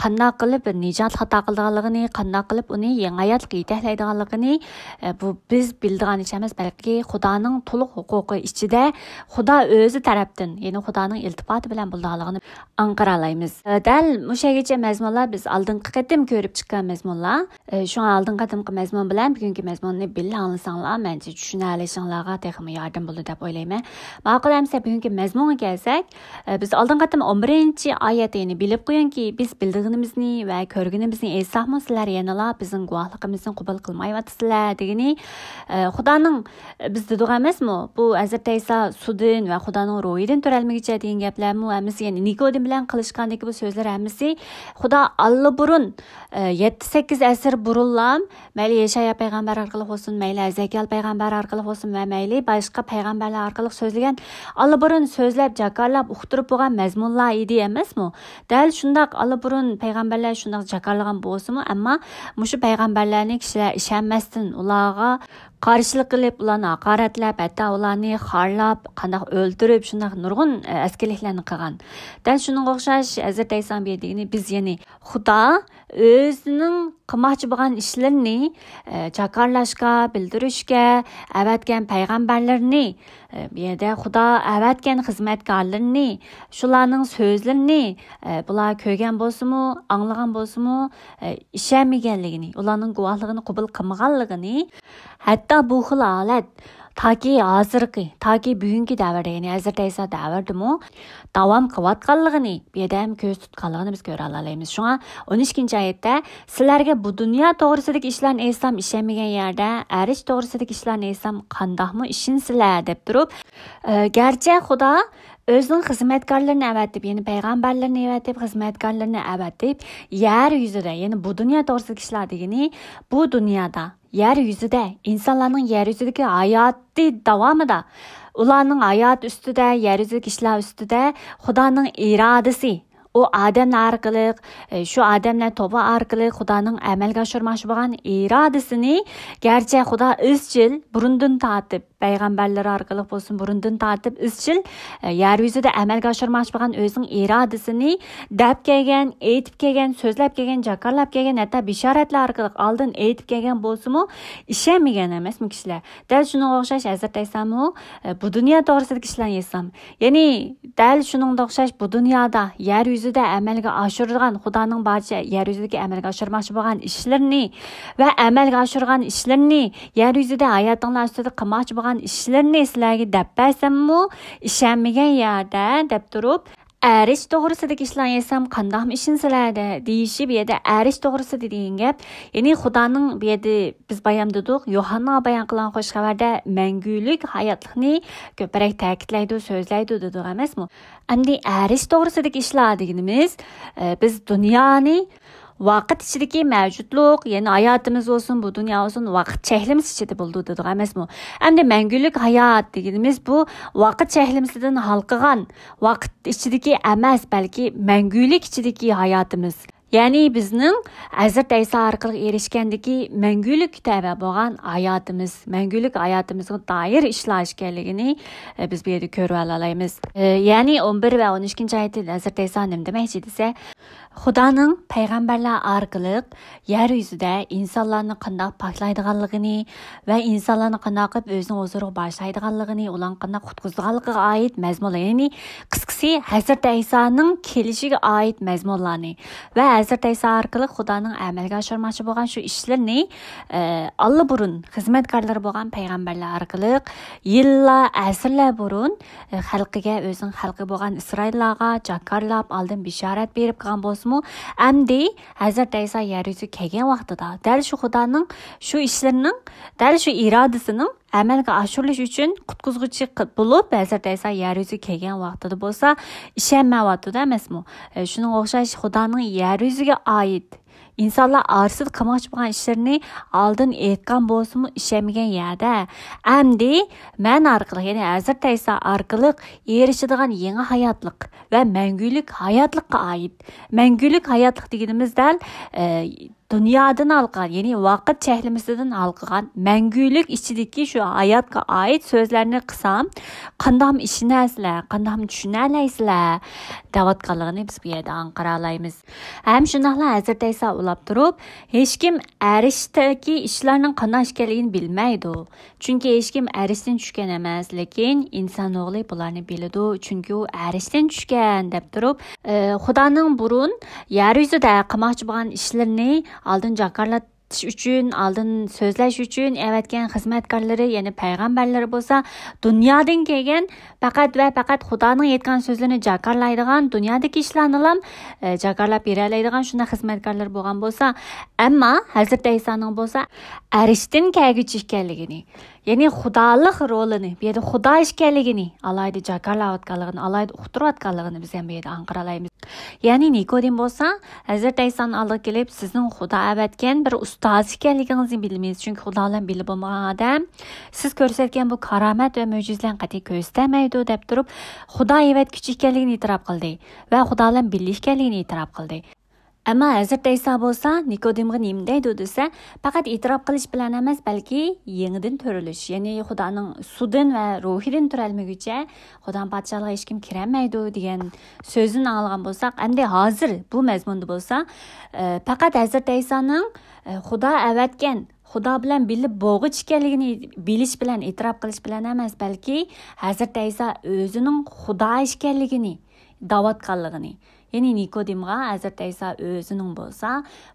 qanday qilib nijot ato qiladiganligini, qanday qilib uni yangi hayotga yetaklaydiganligini bu biz bildigan ish emas, balki Xudoning to'liq huquqi ichida Xudo o'zi tarafdan, ya'ni Xudoning iltifoti bilan bo'lganligini anqaralaymiz. Dal mushagacha mazmunlar biz oldingi qatim ko'rib chiqqan mazmunlar. Shu oldingi qatimki mazmun bilan bugungi mazmunni birga anglasanglar, mencha tushuna olishinglarga texmi yordam bo'ladi deb o'ylayman. Ma'qul amsa bugungi mazmunga kelsak, biz oldingi qatim 11-oyatini bilib qo'yingki, biz bildiğimizni va ko'rganimizni esaqmi sizlar yanala bizning guvohligimizni qabul qilmayapsizlar degani Xudoning biz dedik emasmi? Bu Hazrat Isa sudin va Xudoning ro'yidan turalmagicha degan gaplarmi hammasi, ya'ni Nikodim bilan qilishgandagi bu so'zlar hammasi Xudo allaburun 7-8 asr burunlam mayli Yeshaya payg'ambar orqali bo'lsin, mayli Ezekiel payg'ambar orqali bo'lsin va mayli boshqa payg'ambarlar orqali so'zlagan allaburun so'zlab jakarlab uqtirib bo'lgan mazmunlar edi emasmi? Dal shundoq allaburun payg'ambarlar shundoq jakarlagan bo'lsa-mu, ammo mushu payg'ambarlarni kishilar ishonmasdan ularga qarshilik qilib, ularni haqoratlab, hatto ularni xorlab, qandoq o'ldirib, shundoq nurg'un askarliklarni qilgan. Dal shunga o'xshash Hazrat Isa berdigini biz ya'ni Xudo o'zining qilmoqchi bo'lgan ishlarni jakarlashga, bildirishga avatgan payg'ambarlarni, bu yerda Xudo avatgan xizmatkorlarni, shularning so'zlarini bular ko'rgan bo'lsa-mu, anglagan bo'lsa-mu, ishonmaganligini, ularning guvohligini qabul qilmaganligini, hatto bu xil holat Taki bugungi davrda, ya'ni Hazrat Isa davridimi davom qilayotganligini, bu yerda ham ko'z tutganligini biz ko'ra olamiz. Shunga 12-oyatda sizlarga bu dunyo to'g'risidagi ishlarni aytsam ishonmagan yerda, arish to'g'risidagi ishlarni aytsam qandoqmi ishinsizlar deb turib, garchi Xudo o'zining xizmatkorlarini avatib, ya'ni payg'ambarlarni avatib, xizmatkorlarni avatib, yer yuzida, ya'ni bu dunyo to'g'risidagi ishlar degani, bu dunyoda yer yuzida, insonlarning yer yuzidagi hayoti davomida, ularning hayot ustida, yer yuzidagi ishlar ustida Xudoning irodasi, o odamlar orqali, shu odamlar to'bi orqali Xudoning amalga oshirmoqchi bo'lgan irodasini, garchi Xudo izchil burundan tortib payg'ambarlar orqali bo'lsin, burundan tortib izchil yer yuzida amalga oshirmoqchi bo'lgan o'zining irodasini dab kelgan, aytib kelgan, so'zlab kelgan, jakarlab kelgan, hatto bishoratlar orqali oldin aytib kelgan bo'lsa-mu, ishonmagan emasmi kishilar. Dal shunga o'xshash Hazrat Iso'mu bu dunyo to'g'risidagi ishlarni aytsam, ya'ni dal shunga o'xshash bu dunyoda yer yuzida amalga oshirgan Xudoning barcha yer yuzidagi amalga oshirmoqchi bo'lgan ishlarni va amalga oshirgan ishlarni yer yuzida hayotinglar ustida qilmoqchi bo'lgan ishlarni sizlarga deb bersammi, ishonmagan yerda deb turib, arish to'g'risidagi ishlarni aytsam qandoqmi ishinsizlar deyishi, bu yerda arish to'g'risida degan gap, ya'ni Xudoning bu yerda biz bayon dedik, Yohanna bayon qilgan xush xabarda mangulik hayotlikni ko'proq ta'kidlaydi, so'zlaydi dedik emasmi? Endi arish to'g'risidagi ishlar deganimiz biz dunyoni vaqt ichidagi mavjudlik, ya'ni hayotimiz bo'lsin, bu dunyo bo'lsin, vaqt cheklimiz ichida bo'ldi dedik emasmi? Endi mangulik hayot deganimiz bu vaqt cheklimisidan halqigan, vaqt ichidagi emas, balki mangulik ichidagi hayotimiz. Ya'ni bizning Hazrat Isa orqali erishgandagi mangulik tava bo'lgan hayotimiz, mangulik hayotimizga doir ishlar ekanligini biz bu yerda ko'rib olamiz. Ya'ni 11 va 12-oyatda Hazrat Isa nima demoqchi desa, Xudoning payg'ambarlar orqali yer yuzida insonlarni qanday poklaydiganligini va insonlarni qanday qilib o'zining huzuriga boshlaydiganligini, ularni qanday qutqizganligiga oid mazmunlar, ya'ni qisqasi Hazrat Isoning kelishiga oid mazmunlarni va Hazrat Isa orqali Xudoning amalga oshirmoqchi bo'lgan shu ishlarni allaburun xizmatkorlar bo'lgan payg'ambarlar orqali yillar, asrlar burun xalqiga, o'zining xalqi bo'lgan Isroillarga jakarlab, oldin bishorat berib qolgan bo'lsa-mu, amdi Hazrat Isa yer yuziga kelgan vaqtida dal shu Xudoning shu ishlarining, dal shu irodasining amalga oshirilish uchun qutqizuvchi bo'lib Hazrat Isa yer yuziga kelgan vaqtida bo'lsa, ishonmayapti emasmi? Shuning o'xshash Xudoning yer yuziga oid insonlar orasida qilmoqchi bo'lgan ishlarni oldin aytgan bo'lsa-mu, ishonmagan yerda amdi men orqali, ya'ni Hazrat Isa orqali erishadigan yangi hayotlik va mangulik hayotlikqa oid. Mangulik hayotlik deganimiz dal dunyodan algan, ya'ni vaqt cheklimasidan algan, mangulik ichidagi shu hayotga oid so'zlarni qilsam, qandoq ishinasizlar, qandoq tushunalaysizlar deyotganligini biz bu yerda aniqlaymiz. Ham shundoqla Hazrat Iso ulab turib, hech kim arishdagi ishlarning qanday ekanligini bilmaydi. Chunki hech kim arishdan tushgan emas, lekin inson o'g'li bularni biladi, chunki u arishdan tushgan deb turib, Xudoning burun yer yuzida qilmoqchi bo'lgan ishlarini oldin jakarlatish uchun, oldin so'zlash uchun avatgan xizmatkorlari, ya'ni payg'ambarlar bo'lsa, dunyodan kelgan faqat va faqat Xudoning aytgan so'zlarini jakarlaydigan, dunyodagi ishlarni ham jakarlab beralaydigan shunday xizmatkorlar bo'lgan bo'lsa, ammo Hazrat Isoning bo'lsa, arishdan kelguchi ekanligini, ya'ni xudolik rolini, bu yerda xudo ekanligini alayda jakarlayotganligini, alayda uqtirayotganligini biz ham bu yerda aniqlaymiz. Ya'ni Nikodim bo'lsa, Hazrat Isoning oldiga kelib, sizning Xudo avatgan bir ustoz ekanligingizni bilmaysiz. Chunki Xudo bilan bilib bo'lmagan odam siz ko'rsatgan bu karomat va mo'jizalarni qat'iy ko'rsamaydi deb turib, Xudo avatguchi ekanligini e'tirof qildi va Xudo bilan birlik ekanligini e'tirof qildi. Ammo Hazrat Iso bo'lsa, Nikodimga nima deydi desa, faqat e'tirof qilish bilan emas, balki yangidan turilish, ya'ni Xudoning sudidan va ruhidan turalmaguncha Xudoning podshohligiga hech kim kirolmaydi degan so'zini olgan bo'lsak, endi hozir bu mazmunda bo'lsa, faqat Hazrat Isoning Xudo avatgan, Xudo bilan bilib bo'g'ich ekanligini bilish bilan, e'tirof qilish bilan emas, balki Hazrat Iso o'zining Xudo ekanligini da'vatganligini, ya'ni Nikodimga Hazrat Iso o'zining bo'lsa,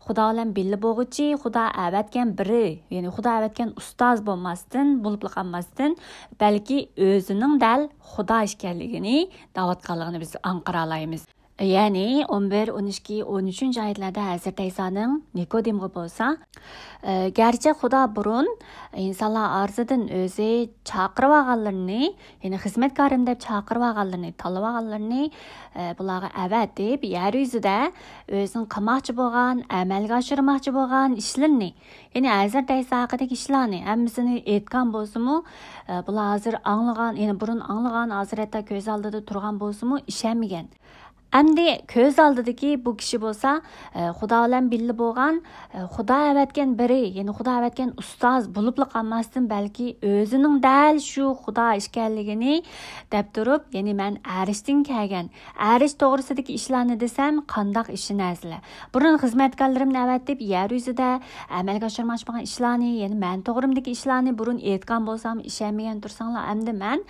Xudo bilan birga bo'g'uchi, Xudo avatgan biri, ya'ni Xudo avatgan ustoz bo'lmasdan, bo'lib qolmasdan, balki o'zining dal Xudo ekanligini da'vatganligini biz aniqlaymiz. Ya'ni 11, 12, 13 oyatlarda Hazrat Isoning Nikodimga bo'lsa, garchi Xudo burun insonlar orzidan o'zi chaqirib olganlarni, ya'ni xizmatkorim deb chaqirib olganlarni, tanlab olganlarni bularga avat deb yer yuzida o'zining qilmoqchi bo'lgan, amalga oshirmoqchi bo'lgan ishlarni, ya'ni Hazrat Iso haqidagi ishlarni hammasini aytgan bo'lsa-mu, bular hozir anglagan, ya'ni burun anglagan, hozir hatto ko'z oldida turgan bo'lsa-mu, ishonmagan. Endi ko'z oldidagi bu kishi bo'lsa, Xudo bilan birga bo'lgan, Xudo avatgan biri, ya'ni Xudo avatgan ustoz bo'lib qolmasdan, balki o'zining dal shu Xudo ekanligini deb turib, ya'ni men arishdan kelgan, arish to'g'risidagi ishlarni desam, qandoq ishinasizlar. Burun xizmatkorlarimni avatib yer yuzida amalga oshirmoqchi bo'lgan ishlarni, ya'ni men to'g'rimdagi ishlarni burun aytgan bo'lsam, ishonmagan tursanglar, endi men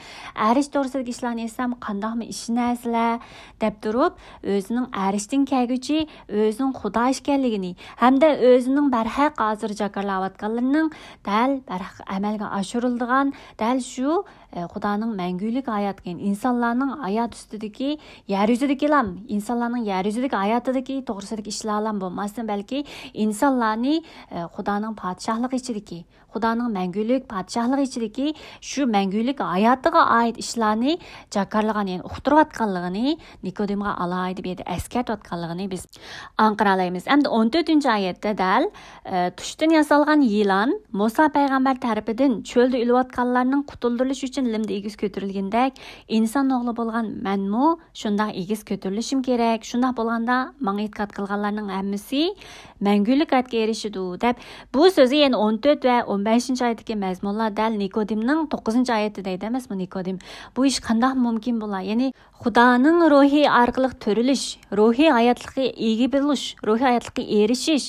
arish to'g'risidagi ishlarni aytsam, qandoqmi ishinasizlar deb turib, o'zining arishdan kelguchi, o'zining Xudo ekanligini hamda o'zining barhaq hozir jakarlayotganlarning dal barhaq amalga oshiriladigan, dal shu Xudoning mangulik hayotga, insonlarning hayot ustidagi, yer yuzidagi lam, insonlarning yer yuzidagi hayotidagi to'g'risidagi ishlar ham bo'lmasdan, balki insonlarni Xudoning podshohligi ichidagi, Xudoning mangulik podshohligi ichidagi shu mangulik hayotiga oid ishlarni jakarlagan, ya'ni uqtirayotganligini Nikodimga alayda bir eskartayotganligini biz aniqlaymiz. Endi 14-oyatda dal tushdan yasalgan yılan Musa payg'ambar tarafidan cho'lda o'layotganlarning qutuldirilishi uchun limda egiz ko'tarilgandek, inson o'g'li bo'lgan menmu shunday egiz ko'tarilishim kerak. Shunday bo'lganda menga e'tiqod qilganlarning hammasi mangulik hayotga erishadi deb bu so'zi, ya'ni 14 va 15-oyatdagi mazmunlar dal Nikodimning 9-oyatida deydi emasmi Nikodim. Bu ish qanday mumkin bo'lar? Ya'ni Xudoning ruhi orqali turilish, ruhiy hayotlikka ega bo'lish, ruhiy hayotlikka erishish,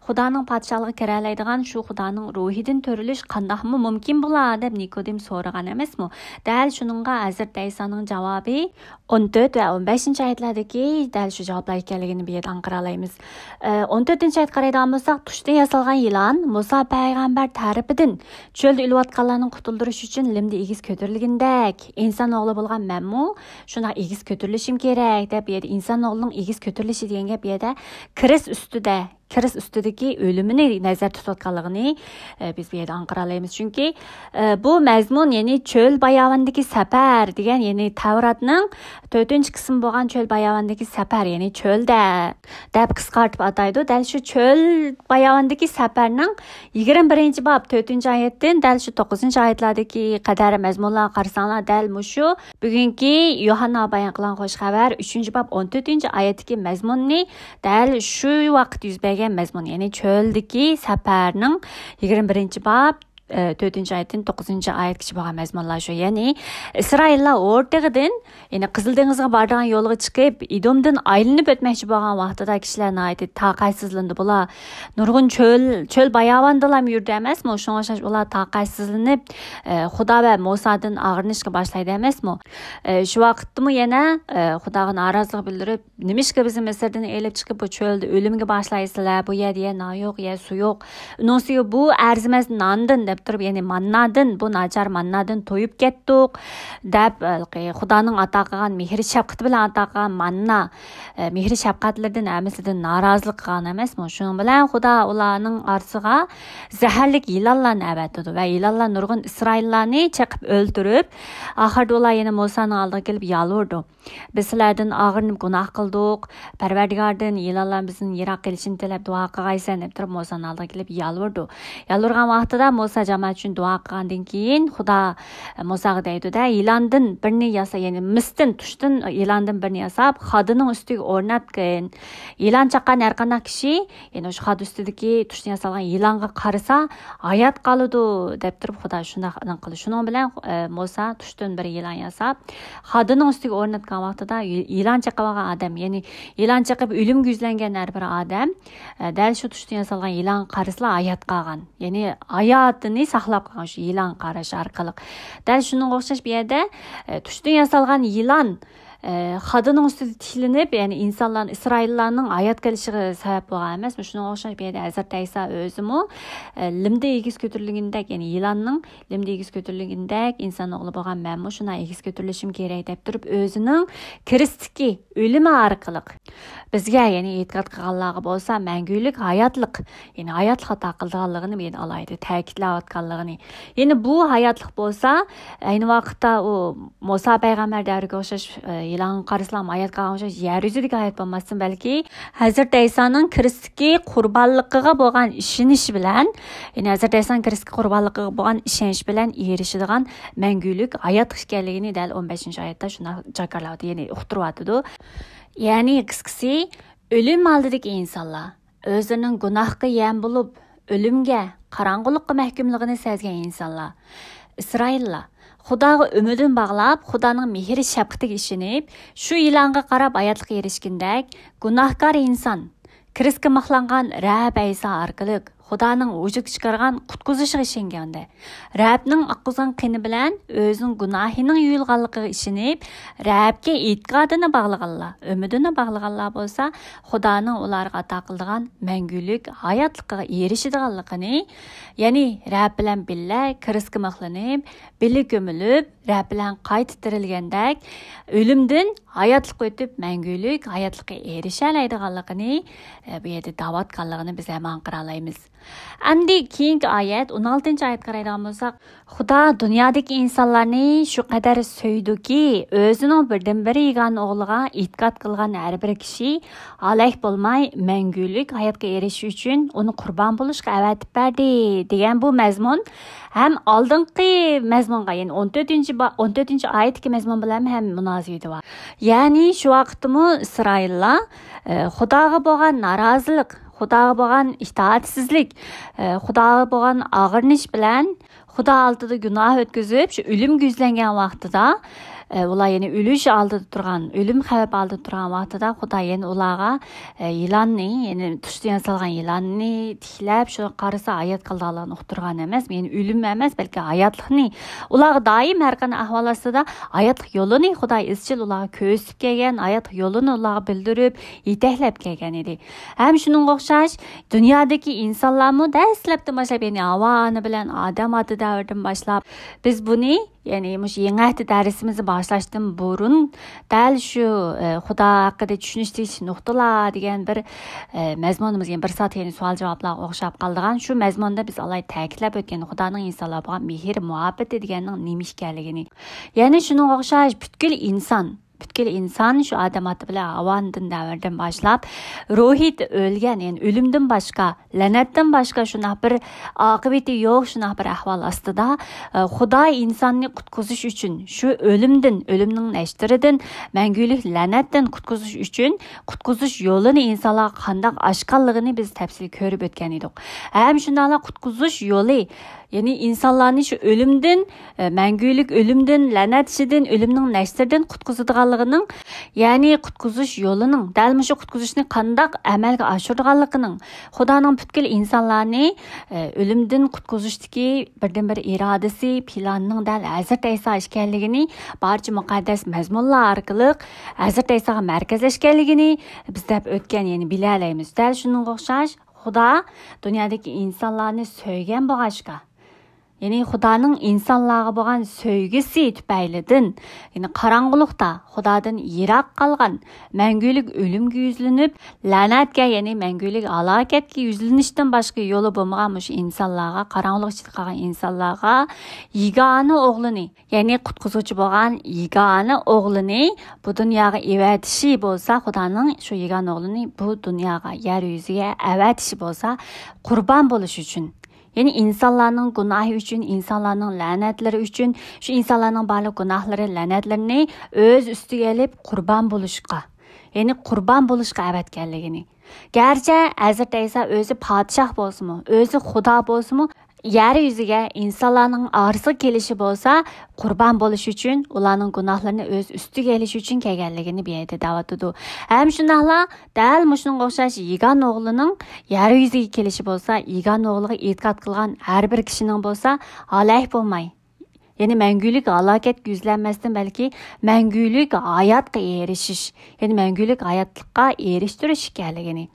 Xudoning podshohligiga kiralaydigan shu Xudoning ruhidan turilish qandoqmi mumkin bo'ladi deb Nikodim so'ragan emasmi? Dal shuningga Hazrat Isoning javobi 14 va 15-oyatlardagi dal shu javoblar ekanligini bu yerda aniqlaymiz. 14-oyat qaraydigan bo'lsak, tushdan yasalgan yılan Musa payg'ambar tarafidan cho'lda o'layotganlarni qutuldirish uchun limda egiz ko'tarilgandek, inson o'g'li bo'lgan menmu shunday egiz ko'tarilishim kerak deb bu yerda inson o'g'lining egiz ko'tarilishi degan gap bu yerda Kiris ustidagi o'limini nazarda tutayotganligini biz bu yerda aniqlaymiz. Chunki bu mazmun, ya'ni cho'l bayovindagi safar degan, ya'ni Tavratning 4-qism bo'lgan cho'l bayovindagi safar, ya'ni cho'lda deb qisqartib ataydi. Dal shu cho'l bayovindagi safarning 21-bob 4-oyatdan dal shu 9-oyatlardagi qadar mazmunlar qarasanglar, dal mushu bugungi Yohanna bayon qilgan xo'sh xabar 3-bob 14-oyatdagi mazmunni dal shu vaqt yuz bergan boshlangan mazmun, ya'ni cho'ldagi safarning 21-bob 4-oyatdan 9-oyatgacha bo'lgan mazmunlar shu. Ya'ni Isroillar o'rtag'idan, ya'ni Qizil dengizga boradigan yo'lga chiqib, Idomdan aylanib o'tmoqchi bo'lgan vaqtida kishilarni aytdi, taqatsizlandi. Bular nurg'un cho'l bayavondalar yurdi emasmi? Shunga o'xshash ular taqatsizlanib, Xudo va Musodan ag'rinishga boshlaydi emasmi? Shu vaqtdami yana Xudoga norozilik bildirib, nimishga bizni Misrdan elib chiqib bu cho'lda o'limga boshlaysizlar? Bu yerda na yo'q, ya su yo'q. Unisiga bu arzimas nondan deb turib, ya'ni mannadan, bu nachar mannadan to'yib ketdik deb Xudoning ato qilgan mehr shafqati bilan ato qilgan manna, mehr shafqatlardan amisidan norozilik qilgan emasmi? Shuning bilan Xudo ularning orsiga zaharlik yilonlarni avatdi va yilonlar nurg'un Isroillarni chaqib o'ldirib, oxirida ular yana Musoning oldiga kelib yolvordi. Biz sizlardan og'rinib gunoh qildik, Parvardigordan yilonlar bizni yiroq qilishini tilab duo qilgaysan deb turib Musoning oldiga kelib yolvordi. Yolvorgan vaqtida Musa jamoat uchun duo qilgandan keyin Xudo Musoga deydi-da, yilondan birini yasa, ya'ni misdan tushdan yilondan birini yasab, xodining ustiga o'rnatgin. Yilon chaqqan har qanday kishi, ya'ni o'sha xod ustidagi tushdan yasalgan yilonga qarasa, hayot qoladi deb turib Xudo shunday qildi. Shuning bilan Musa tushdan bir yilon yasab, xodining ustiga o'rnatgan vaqtida yilon chaqagan odam, ya'ni yilon chaqib o'limga yuzlangan har bir odam dal shu tushdan yasalgan yilon qarasla hayot qolgan. Ya'ni hayotini saqlab qolgan shu yilon qarash orqali. Dal shunga o'xshash bir yerda tushdan yasalgan yilon xodining ustida tiklanib, ya'ni insonlar, Isroillarning hayot kelishiga sabab bo'lgan emasmi? Shunga o'xshash bir yerda Hazrat Isa o'zimi limda egiz ko'tarilgandek, ya'ni yilonning limda egiz ko'tarilgandek inson o'g'li bo'lgan menmi shuna egiz ko'tarilishim kerak deb turib, o'zining Kristiki o'limi orqali bizga, ya'ni e'tiqod qilganlarga bo'lsa, mangulik hayotlik, ya'ni hayotlik ato qilganligini men alayda ta'kidlayotganligini. Ya'ni bu hayotlik bo'lsa, ayni vaqtda u Musa payg'ambar davriga o'xshash yilon qaraslam hayot qolgan o'xshash yer yuzidagi hayot bo'lmasdan, balki Hazrat Isoning Kristiki qurbonligiga bo'lgan ishonish bilan, ya'ni Hazrat Isoning Kristiki qurbonligiga bo'lgan ishonish bilan erishadigan mangulik hayot ekanligini dal 15-oyatda shuna jakarlaydi, ya'ni uqtiryapti. Ya'ni qisqasi, o'lim oldidagi insonlar o'zining gunohga yam bo'lib, o'limga, qorong'ulikqa mahkumligini sezgan insonlar, Isroillar Xudoga umidini bog'lab, Xudoning mehr shafqatiga ishonib, shu yilonga qarab hayotga erishgandek, gunohkor inson Kristga maqlangan Rab Isa orqali Xudoning vujud chiqargan qutquzishiga ishonganda, Rabning oqqizgan qini bilan o'zining gunohining yuyilganligiga ishonib, Rabga e'tiqodini bog'laganlar, umidini bog'laganlar bo'lsa, Xudoning ularga ato qilgan mangulik hayotligiga erishadiganligini, ya'ni Rab bilan birga Kristga maqlanib, birga ko'milib, Rab bilan qayta tirilgandek, o'limdan hayotlik o'tib, mangulik hayotlikka erisha oladiganligini bu yerda da'vatganligini biz hamon qaralaymiz. Endi keyingi oyat 16-oyatga qaraydigan bo'lsak, Xudo dunyodagi insonlarni shu qadar so'ydiki, o'zining birdan-bir yegona o'g'liga e'tiqod qilgan har bir kishi halok bo'lmay mangulik hayotga erishish uchun uni qurbon bo'lishga avatib berdi degan bu mazmun ham oldingi mazmunga, ya'ni 14-oyatdagi mazmun bilan ham munosabati bor. Ya'ni shu vaqtda Isroillar Xudoga bo'lgan norozilik, Xudoga bo'lgan itoatsizlik, Xudoga bo'lgan og'irnish bilan Xudo oldida gunoh o'tkazib, shu o'limga yuzlangan vaqtida ular yana o'lish oldida turgan, o'lim xavf oldida turgan vaqtida Xudo yana ularga yilonni, ya'ni tushdan yasalgan yilonni tiklab, shu qarasa hayot qilganlarni uqtirgan emas, ya'ni o'lim emas, balki hayotlikni ularga doim har qanday ahvol ostida hayotlik yo'lini Xudo izchil ularga ko'rsatib kelgan, hayotlik yo'lini ularga bildirib, yetaklab kelgan edi. Ham shuningga o'xshash dunyodagi insonlarmi dastlabdan boshlab, ya'ni Havoni bilan Odam oti davridan boshlab biz buni, ya'ni yangi darsimizni boshlashdan burun dal shu Xudo haqida tushunishlik nuqtalar degan bir mazmunimiz, ya'ni bir soat, ya'ni savol javoblarga o'xshab qolgan. Shu mazmunda biz alay ta'kidlab o'tgan Xudoning insonlarga mehr muhabbati deganning nima ekanligini. Ya'ni shunga o'xshash butkul inson Бүткіл insan şu Adem atı bilen Havan'dın davrdan başlap ruhit ölgen, yani ölümdün başka, lanetden başka şuna bir akıbeti yok, şuna bir ahval astıda Xuda insanını kutkuzuş üçün, şu ölümnün neştiridin, мәңгүлük lanetten kutkuzuş üçün, kutkuzuş yolunu insanlar qandaq aşkallığını biz tepsil körüp ötken edik. Hem şunala kutkuzuş yolu, yani insanlarni şu ölümden, мәңгүлük ölümden, lanet işidin, ölümnün neştirden kutkuzuduğanlığının, yani kutkuzuş yolunun, dal şu kutkuzuşni qandaq amalga aşırdıganlığının, Xudanın bütkül insanlarni ölümden kutkuzuşdaki birden-bir iradesi, planının dal Hazret İsa işkenligini, barcha muqaddas mazmunlar arqılıq Hazret İsa'ga merkezleşkenligini biz dep ötken, yani bilalaymiz. Dal şunun oxşaş, Xuda dünyadaki insanlarni söygen boğaşka. Yani Xudanın insanlığa boğan söygisi tüpeylidin. Yani qarangılıqta Xudadan yirak qalgan, мәңгүлük ölümge yüzlünüp, lanetge, yani мәңгүlük alaketge yüzlünüşten başka yolu bulmamış insanlığa, qarangılıq içinde qalgan insanlığa yiganı oğlunu, yani kutkuzucu boğan yiganı oğlunu bu dünyaya evetişi bolsa, Xudanın şu yigan oğlunu bu dünyaya, yeryüzüge evetişi bolsa, kurban buluş üçün. Yani insanların günahı üçün, insanların lanetleri üçün, şu insanların barlıq günahları, lanetlerini öz üstü gelip kurban buluşqa. Yani kurban buluşqa evetkenligini. Gerçi Hazret İsa özü padişah bolsumu, özü Xuda bolsumu, yeryüzüge insanların arısı kelişi bolsa, kurban boluş üçün, ulanın günahlarını öz üstü geliş üçün kegelligini bir yerde davatıdı. Hem şundaqla, dal muşunun oxşaş yigan oğlunun yeryüzüge kelişi bolsa, yigan oğluğa itiqat qılgan her bir kişinin bolsa, alayh bolmay. Yani мәңгүлük alaket yüzlenmezden belki мәңгүlük hayatqa erişiş, yani мәңгүlük hayatlıqqa eriştiriş keligini.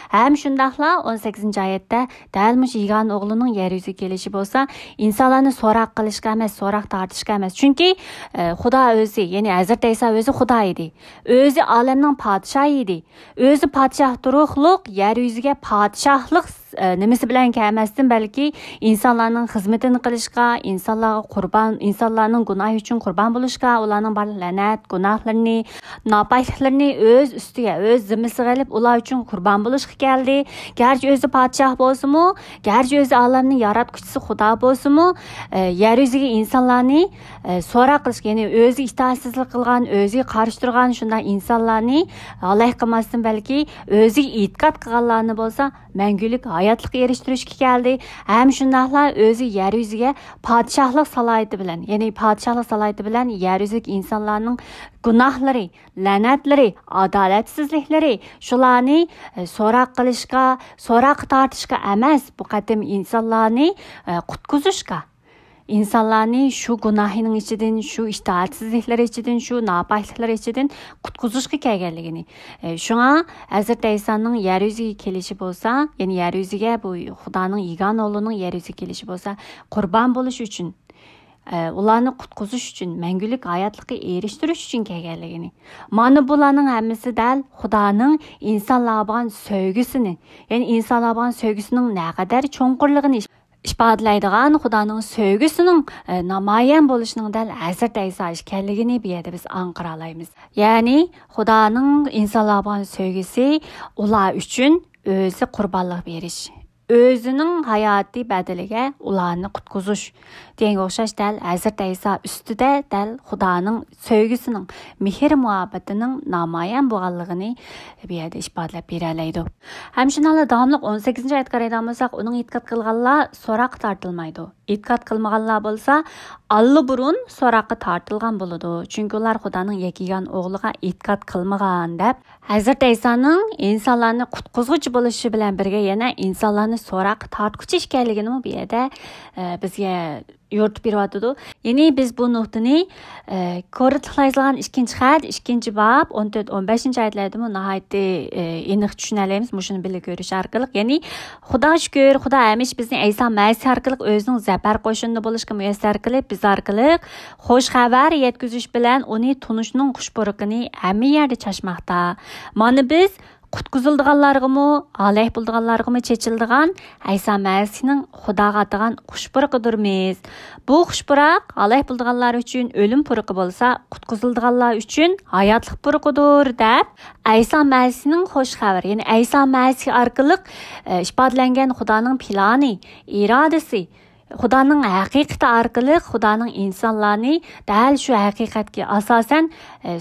Hem şundaqla 18. ayette dəlmiş yigan oğlunun yeryüzü gelişi bolsa, insanlarını sorak qilishqa emas, sorak tartışqa emas. Çünkü Xuda özü, yani Hazret İsa özü Xuda idi. Özü alemnin padişahı idi. Özü padişah duruqluq, yeryüzüge padişahlık nimesi bilen kelmezsin, belki insanların hizmetini qilishqa, insanlara kurban, insanların günahı üçün kurban buluşqa, ularning bar lanet, günahlarını, napaylıqlarını öz üstüge, öz zimmisi gelip ular üçün kurban buluşqa geldi. Gerçi özü padişah bolsumu, gerçi özü alemnin yaratquchisi Xuda bolsumu, yeryüzüge insanlarını sorak qilishqa, yani özü itaatsizlik qilgan, özü qarshi turgan şunda insanlarını Allah qilmasın, belki özü itiqat qilganlarni bolsa, мәңгүlük hayatlık eriştirişki geldi. Hem şundaqla özü yeryüzüge padişahlık salayeti bilen, yani padişahlık salayeti bilen yeryüzük insanların günahları, lanetleri, adaletsizlikleri, şularni sorak qilishqa, sorak tartışqa emas, bu qadim insanlarni qutkuzishqa. İnsanlarni şu günahının içidin, şu itaatsizlikleri içidin, şu napaylıkları içidin kutkuzuşqa kelganligini. Şuna Hazret İsa'nın yeryüzüge kelişi bolsa, yani yeryüzüge bu Xudanın yigan oğlunun yeryüzüge kelişi bolsa, kurban boluş üçün, ularni kutkuzuş üçün, мәңгүlük hayatlıqqa eriştiriş üçün kelganligini. Mana bularning hammasi dal Xudanın insanlarga bo'lgan söygüsini, yani insanlarga bo'lgan söygüsünün ne kadar cho'nqurligini ifadelaydigan Xudanın söygüsünün namayan boluşunun dal Hazret İsa işkenligini bir yerde biz anqıralaymiz. Yani Xudanın insanlarga bo'lgan söygüsü ular üçün özü qurbanlıq beriş. Özünün hayati bedeliga ularni qutquzuş. Denge oxşaş dal Hazret İsa üstüde dal Xudanın söygüsünün, mehir muhabbetinin namayan boğanlığını bir yerde ifadelep bereleydi. Hem şunala davamlıq 18. ayet qaraydiğimizsak, onun itiqat qılganlar sorak tartılmaydı. İtiqat qılmaganlar bolsa, allı burun sorakı tartılgan boludu. Çünkü ular Xudanın yekigan oğluğa itiqat qılmagan dep, Hazret İsa'nın insanlarını qutquzguchi boluşu bilen birge yana insanlarını sorak tartquchi işkenligini bir yerde bizge yo'rtib beryapti. Yani biz bu nuqtani ko'rsatilgan ikkinchi xat, ikkinchi bab 14-15 oyatlarda nihoyatda aniq tushunamiz, shuni bilib ko'rish orqali. Yani Xudo shukr, Xudo hamish bizni Isa Masih orqali o'zining zafar qo'shinida bo'lishga muyassar qilib, biz orqali xush xabar yetkazish bilan uni tunishning xushburuqini hamma yerda chashmoqda. Mana biz qutquzildiganlargami, alay bo'ldiganlargami chechildigan Aysa Masihning Xudoga atgan xushpurqidirmiz. Bu xushpurak alay bo'ldiganlar uchun o'lim purqi bo'lsa, qutquzildiganlar uchun hayotlik purqidir deb Aysa Masihning xush xabar, ya'ni Aysa Masih orqali ifodalangan Xudoning plani, irodasi, Xudoning haqiqati orqali Xudoning insonlarni dal shu haqiqatga asosan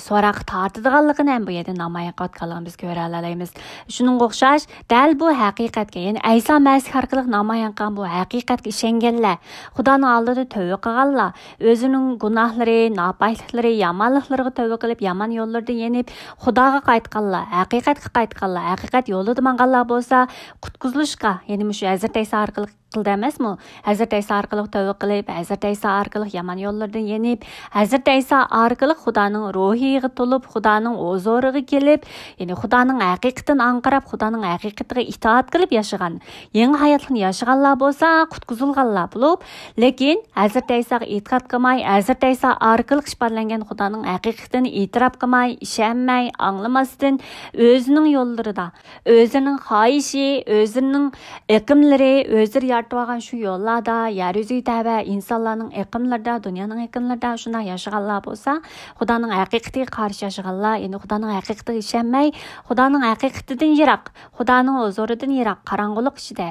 so'roq tortadiganligini ham bu yerda namoyon qilganligini biz ko'ra olamiz. Shuningga o'xshash dal bu haqiqatga, ya'ni Aysa Masih orqali namoyon qilgan bu haqiqatga ishonganlar, Xudoning oldida tavba qilganlar, o'zining gunohlari, nopayliklari, yomonliklariga tavba qilib, yomon yo'llardan yenib, Xudoga qaytganlar, haqiqatga qaytganlar, haqiqat yo'lida manganlar bo'lsa, qutquzilishga, ya'ni shu Hazrat Aysa orqali qildi emasmi? Hazrat Aysa orqali tavba qilib, Hazrat Aysa orqali yomon yo'llardan yenib, Hazrat Aysa orqali Xudoning ruhiga to'lib, Xudoning huzuriga kelib, ya'ni Xudoning haqiqatini anqirab, Xudoning haqiqatiga itoat qilib yashagan, yangi hayotni yashaganlar bo'lsa, qutquzilganlar bo'lib, lekin Hazrat Aysaga e'tiqod qilmay, Hazrat Aysa orqali ifodalangan Xudoning haqiqatini e'tirof qilmay, ishonmay, anglamasdan o'zining yo'llarida, o'zining xohishi, o'zining iqimlari, o'zlari yaratgan shu yo'llarda, yer yuzida insonlarning iqimlarida, dunyoning iqimlarida shunday yashaganlar bo'lsa, Xudoning haqiqatiga qarshi yashaganlar, ya'ni Xudoning haqiqatiga ishonmay, Xudoning haqiqatidan yiroq, Xudoning huzuridan yiroq, qarong'ulik ichida,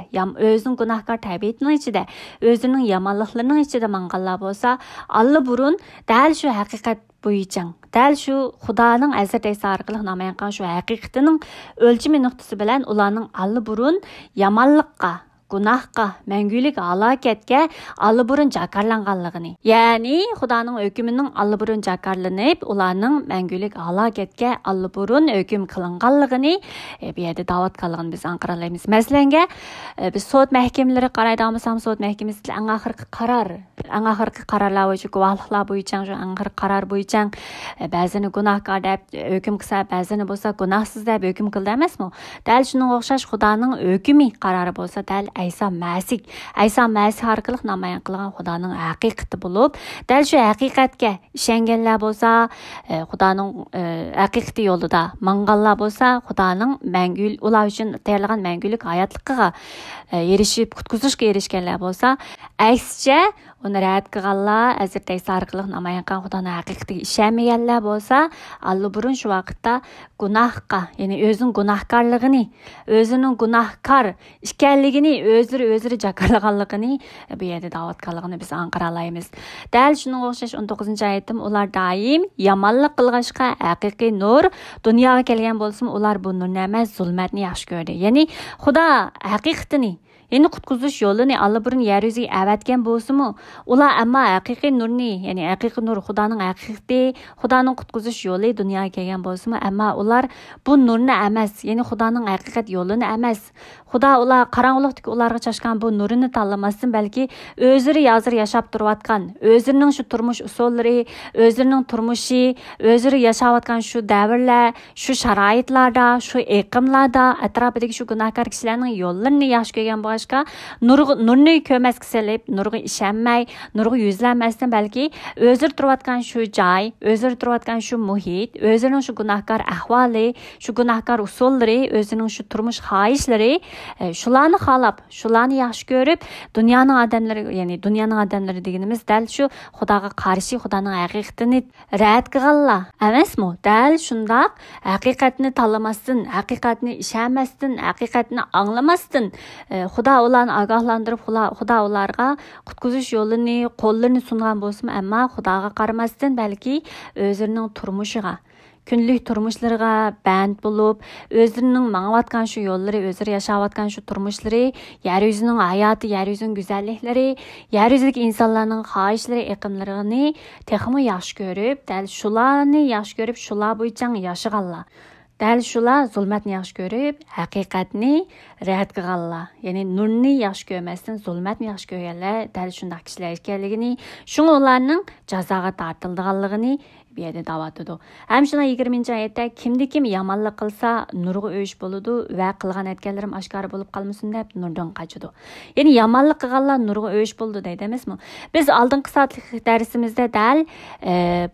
o'zining gunohkor tabiatining ichida, o'zining yomonliklarining ichida manganlar bo'lsa, allaburun dal shu haqiqat bo'yicha, dal shu Xudoning Hazrat Aysa orqali namoyon qilgan shu haqiqatining o'lchami nuqtasi bilan ularning allaburun yomonlikqa, gunohga, mangulik halokatga allaburun jakarlanganligini, ya'ni Xudoning hukmining allaburun jakarlanib, ularning mangulik halokatga allaburun hukm qilinganligini bu yerda da'vat qilganligini biz anqiralaymiz. Masalanga biz sud mahkamalari qaraydigan sud mahkamasi eng oxirgi qarorlar bo'yicha, guvohliklar bo'yicha, shu oxirgi qaror bo'yicha ba'zini gunohkor deb hukm qilsa, ba'zini bo'lsa gunohsiz deb hukm qildi emasmi? Dal shunga o'xshash Xudoning hukmi qarori bo'lsa, dal Aysa Masih orqali namoyon qilgan Xudoning haqiqati bo'lib, dal shu haqiqatga ishonganlar bo'lsa, Xudoning haqiqati yo'lida manganlar bo'lsa, Xudoning ular uchun tayyorlagan mangulik hayotligiga erishib, qutquzishga erishganlar bo'lsa, aksicha uni rad qilganlar, Hazrat Aysa orqali namoyon qilgan Xudoning haqiqatiga ishonmaganlar bo'lsa, allaburun shu vaqtda gunohga, ya'ni o'zining gunohkorligini, o'zining gunohkor ekanligini, o'zlari jakarlaganligini bu yerda da'vat qilganligini biz anqiralaymiz. Dal shunga o'xshash 19-oyatda ular doim yomonlik qilg'ashqa haqiqiy nur dunyoga kelgan bo'lsa, ular bu nurni emas, zulmatni yaxshi ko'rdi. Ya'ni Xudo haqiqatini, ya'ni qutquzish yo'lini allaburun yer yuziga avatgan bo'lsa-mu, ular ammo haqiqiy nurni, ya'ni haqiqiy nur Xudoning haqiqati, Xudoning qutquzish yo'li dunyoga kelgan bo'lsa-mu, ammo ular bu nurni emas, ya'ni Xudoning haqiqat yo'lini emas, Xudo ular qarong'ulikdagi ularga chashgan bu nurini tanlamasdan, balki o'zlari hozir yashab turayotgan, o'zlarining shu turmush usullari, o'zlarining turmushi, o'zlari yashayotgan shu davrlar, shu sharoitlarda, shu iqimlarda, atrofidagi shu gunohkor kishilarning yo'llarini yaxshi ko'rgan boshqa nurni ko'rmasga selib, nurga ishonmay, nurga yuzlanmasdan, balki o'zlari turayotgan shu joy, o'zlari turayotgan shu muhit, o'zlarining shu gunohkor ahvoli, shu gunohkor usullari, o'zining shu turmush xohishlari, shularni xohlab, shularni yaxshi ko'rib, dunyoning odamlari deganimiz dal shu Xudoga qarshi, Xudoning haqiqatini rad qilganlar emasmi? Dal shundoq haqiqatni tanlamasdan, haqiqatni ishonmasdan, haqiqatni anglamasdan, Xudo ularni ogohlantirib, Xudo ularga qutquzish yo'lini, qo'llarini sungan bo'lsa, ammo Xudoga qaramasdan, balki o'zlarining turmushiga, kunlik turmushlariga band bo'lib, o'zlarining mangayotgan shu yo'llari, o'zlari yashayotgan shu turmushlari, yer yuzining hayoti, yer yuzining go'zalliklari, yer yuzidagi insonlarning xohishlari, iqimlarini texmo yaxshi ko'rib, dal shularni yaxshi ko'rib, shular bo'yicha yashaganlar. Dal shular zulmatni yaxshi ko'rib, haqiqatni rad qilganlar. Ya'ni nurni yaxshi ko'rmasdan zulmatni yaxshi ko'rganlar dal shunday kishilar ekanligini, shunga ularning jazoga tortilganligini bu yerda da'vatidi. Ham shuna 20-oyatda kimdi-kim yomonlik qilsa nurga o'yish bo'ladi va qilgan etganlarim oshkora bo'lib qolmasin deb nurdan qochadi. Ya'ni yomonlik qilganlar nurga o'yish bo'ldi deydi emasmi? Biz oldingi soatlik darsimizda dal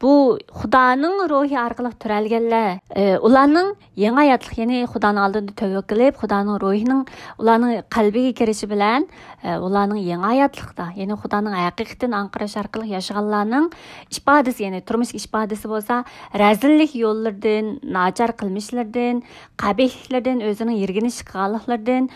bu Xudoning ruhi orqali turalganlar, ularning yangi hayotlik, ya'ni Xudoning oldida tavba qilib, Xudoning ruhining ularning qalbiga kirishi bilan ularning yangi hayotlikda, ya'ni Xudoning haqiqatini anqirash orqali yashaganlarning ifodasi, ya'ni turmush ifodasi bo'lsa, razillik yo'llardan, nachar qilmishlardan, qabihliklardan, o'zining yirginish qilganliklardan,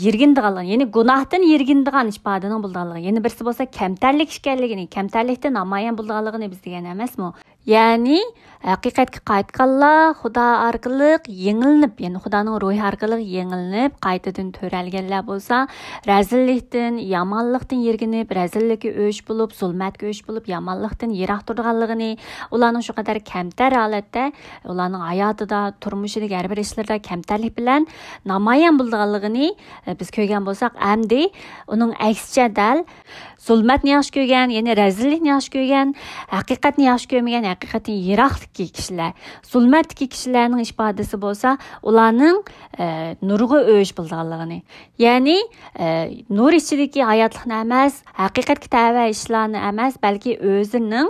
yirgindiganlar, ya'ni gunohdan yirgindigan ifodaning bo'lganligi. Ya'ni birisi bo'lsa kamtarlik ekanligini, kamtarlikdan namoyon bo'lganligini biz degan emasmi? Ya'ni haqiqatga qaytganlar Xudo orqali yengilib, ya'ni Xudoning ruhi orqali yengilib, qaytadan to'ralganlar bo'lsa, razillikdan, yomonlikdan yirginib, razillikka o'sh bo'lib, zulmatga o'sh bo'lib, yomonlikdan yiroq turganligini, ularning shu qadar kamtar holatda, ularning hayotida, turmushidagi har bir ishlarda kamtarlik bilan namoyon bo'lganligini biz ko'rgan bo'lsak, endi uning aksicha dal zulmatni yaxshi ko'rgan, ya'ni razillikni yaxshi ko'rgan, haqiqatni yaxshi ko'rmagan, haqiqatdan yiroqdagi kishilar, zulmatdagi kishilarning ifodasi bo'lsa, ularning nurga o'yish bo'lganligini. Ya'ni nur ichidagi hayotlikni emas, haqiqatga tava ishlarni emas, balki o'zining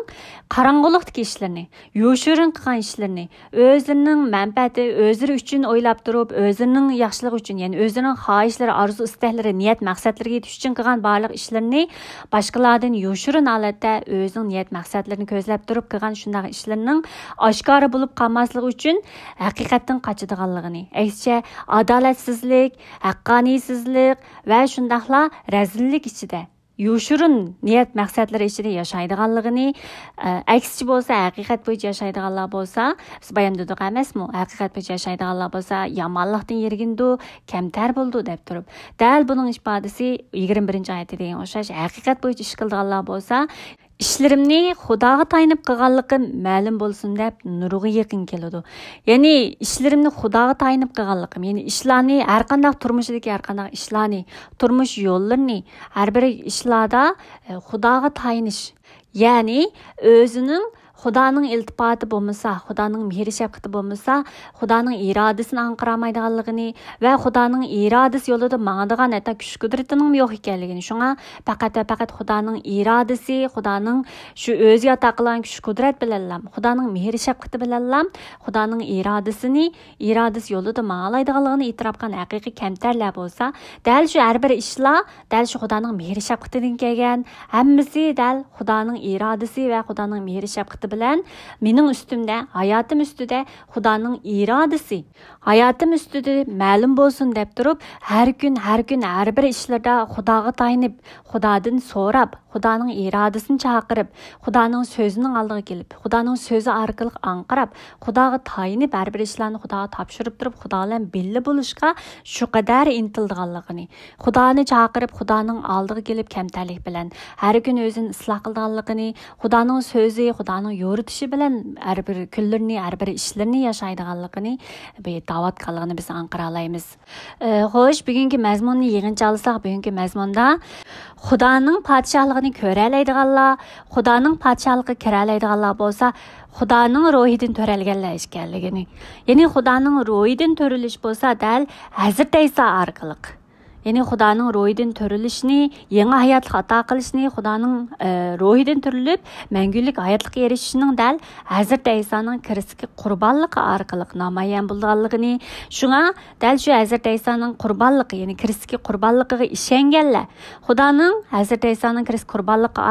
qorong'ulikdagi ishlarini, yoshirin qilgan ishlarini, o'zining manfaati, o'zi uchun o'ylab turib, o'zining yaxshiligi uchun, ya'ni o'zining xohishlari, orzu, istaklari, niyat, maqsadlariga yetish uchun qilgan barliq ishlarini boshqalardan yoshirin holatda o'zining niyat, maqsadlarini ko'zlab turib qilgan shunday ishlarning oshkora bo'lib qolmasligi uchun haqiqatdan qochadiganligini, aksicha adolatsizlik, haqqoniysizlik va shundaqla razillik ichida, yoshirin niyat maqsadlari ichida yashaydiganligini, aksicha bo'lsa, haqiqat bo'yicha yashaydiganlar bo'lsa, biz bayam dedik emasmi? Haqiqat bo'yicha yashaydiganlar bo'lsa, yomonlikdan yirgindi, kamtar bo'ldi deb turib. Dal buning ifodasi 21-oyatda degan o'xshash, haqiqat bo'yicha ish qilganlar bo'lsa, ishlarimni Xudoga tayinib qilganligim ma'lum bo'lsin deb nurga yaqin keladi. Ya'ni ishlarimni Xudoga tayinib qilganligim, ya'ni ishlarni, har qanday turmushdagi har qanday ishlarni, turmush yo'llarini, har bir ishlarda Xudoga tayinish. Ya'ni o'zining Xudoning iltifoti bo'lmasa, Xudoning mehri shafqati bo'lmasa, Xudoning irodasini anqiramaydiganligini va Xudoning irodasi yo'lida mangadigan hatto kuch qudratining yo'q ekanligini, shunga faqat va faqat Xudoning irodasi, Xudoning shu o'ziga ato qilgan kuch qudrat bilan, Xudoning mehri shafqati bilan, Xudoning irodasi yo'lida manglaydiganligini e'tirof qilgan haqiqiy kamtarlar bo'lsa, dal shu har bir ishlar dal shu Xudoning mehri shafqatidan kelgan, hammasi dal Xudoning irodasi va Xudoning mehri shafqati bilan mening ustimda, hayotim ustida Xudoning irodasi, hayotim ustida ma'lum bo'lsin deb turib, har kun har bir ishlarda Xudoga tayinib, Xudodan so'rab, Xudoning irodasini chaqirib, Xudoning so'zining oldiga kelib, Xudoning so'zi orqali anqirab, Xudoga tayinib har bir ishlarni Xudoga topshirib turib, Xudo bilan birga bo'lishga shu qadar intilganligini, Xudoni chaqirib, Xudoning oldiga kelib kamtarlik bilan har kun o'zini isloh qilganligini, Xudoning so'zi, Xudoning yo'ritishi bilan har bir kunlarni, har bir ishlarni yashaydiganligini da'vat qilganligini biz anqira olamiz. Xo'sh, bugungi mazmunni yig'incha olsak, bugungi mazmunda Xudoning podshohligini ko'ra oladiganlar, Xudoning podshohligiga kira oladiganlar bo'lsa, Xudoning ruhidan to'ralganlar ekanligini. Ya'ni Xudoning ruhidan to'rilish bo'lsa, dal Hazrat Iso orqali, ya'ni Xudoning ruhidan to'rilishni, yangi hayotlik ato qilishni, Xudoning ruhidan to'rilib, mangulik hayotlikka erishishning dal Hazrat Isoning kirisiga qurbonligi orqali namoyon bo'lganligini, shunga dal shu Hazrat Isoning qurbonligi, ya'ni kirisiga qurbonligiga ishonganlar, Xudoning Hazrat Isoning kirisiga qurbonligi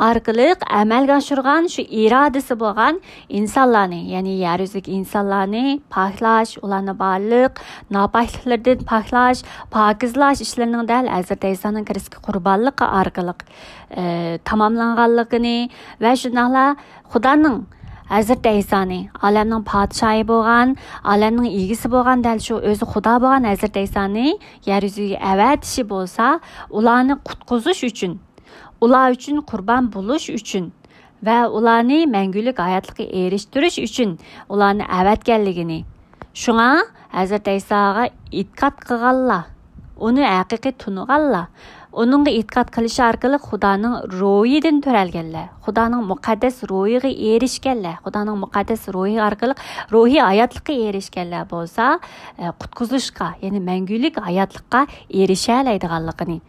orqali amalga oshirgan shu irodasi bo'lgan insonlarni, ya'ni yer yuzidagi insonlarni poklash, ularni barliq nopokliklardan poklash, pokizlash ishlarning dal Hazrat Isoning kirisiga qurbonligi orqali tamomlanganligini va shuningla Xudoning Hazrat Isoni olamning podshohi bo'lgan, olamning egisi bo'lgan, dal shu o'zi Xudo bo'lgan Hazrat Isoni yer yuziga avatishi bo'lsa, ularni qutqizish uchun, ular uchun qurbon bo'lish uchun va ularni mangulik hayotlikka erishtirish uchun ularni avatganligini, shunga Hazrat Isoga e'tiqod qilganlar, uni haqiqiy tuniganlar, Onunğa e'tiqod qilish orqali Xudoning ro'yidan turalganlar, Xudoning muqaddas ro'yiga erishganlar, Xudoning muqaddas ro'yi orqali ruhiy hayotlikqa erishganlar bo'lsa, qutqizishga, ya'ni mangulik hayotlikqa erisha oladiganligini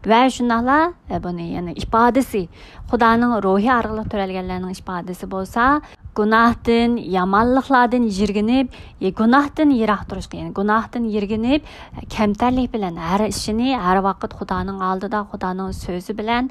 va shundoqla buni yana ifodasi, Xudoning ro'yi orqali turalganlarning ifodasi bo'lsa, gunohdan, yomonliklardan yirginib, gunohdan yiroq turishga, ya'ni gunohdan yirginib, kamtarlik bilan har ishini har vaqt Xudoning oldida, Xudoning so'zi bilan,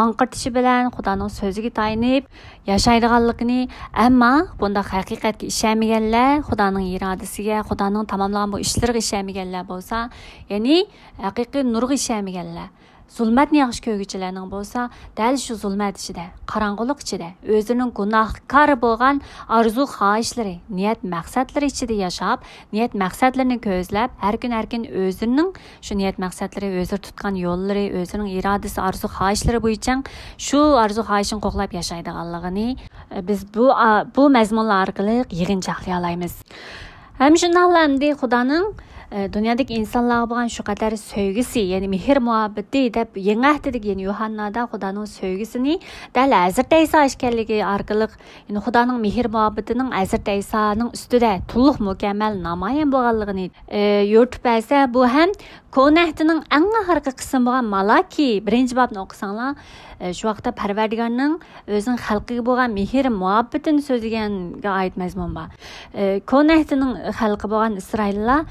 anqirtishi bilan, Xudoning so'ziga tayanib yashaydiganligini, ammo bunda haqiqatga ishonmaganlar, Xudoning irodasiga, Xudoning tamomlagan bu ishlariga ishonmaganlar bo'lsa, ya'ni haqiqiy nurga ishonmaganlar, zulmatni yaxshi ko'rguvchilarning bo'lsa, dal shu zulmat ichida, qorong'ulik ichida, o'zining gunohkor bo'lgan orzu xohishlari, niyat maqsadlari ichida yashab, niyat maqsadlarini ko'zlab, har kun o'zining shu niyat maqsadlari, o'zi tutgan yo'llari, o'zining irodasi, orzu xohishlari bo'yicha shu orzu xohishini qo'llab yashaydiganligini biz bu mazmunlar orqali yig'inchoqlay olamiz. Ham shundoqla Xudoning dünyadaki insanlar bo'lgan shu qadar sevgisi, ya'ni mehr muhabbati deb yangi ahdidagi, ya'ni Yuhannada Xudoning sevgisini dal Hazrat Iso ekanligi orqali, ya'ni Xudoning mehr muhabbatining Hazrat Isoning ustida to'liq mukammal namoyon bo'lganligini yo'rtib bersa, bu ham Ko'hna ahdining eng oxirgi qismi bo'lgan Malaki 1-bobni o'qisanglar, shu vaqtda Parvardigorning o'zining xalqiga bo'lgan mehr muhabbatini so'zlaganga oid mazmun bor. Ko'hna ahdining xalqi bo'lgan Isroillar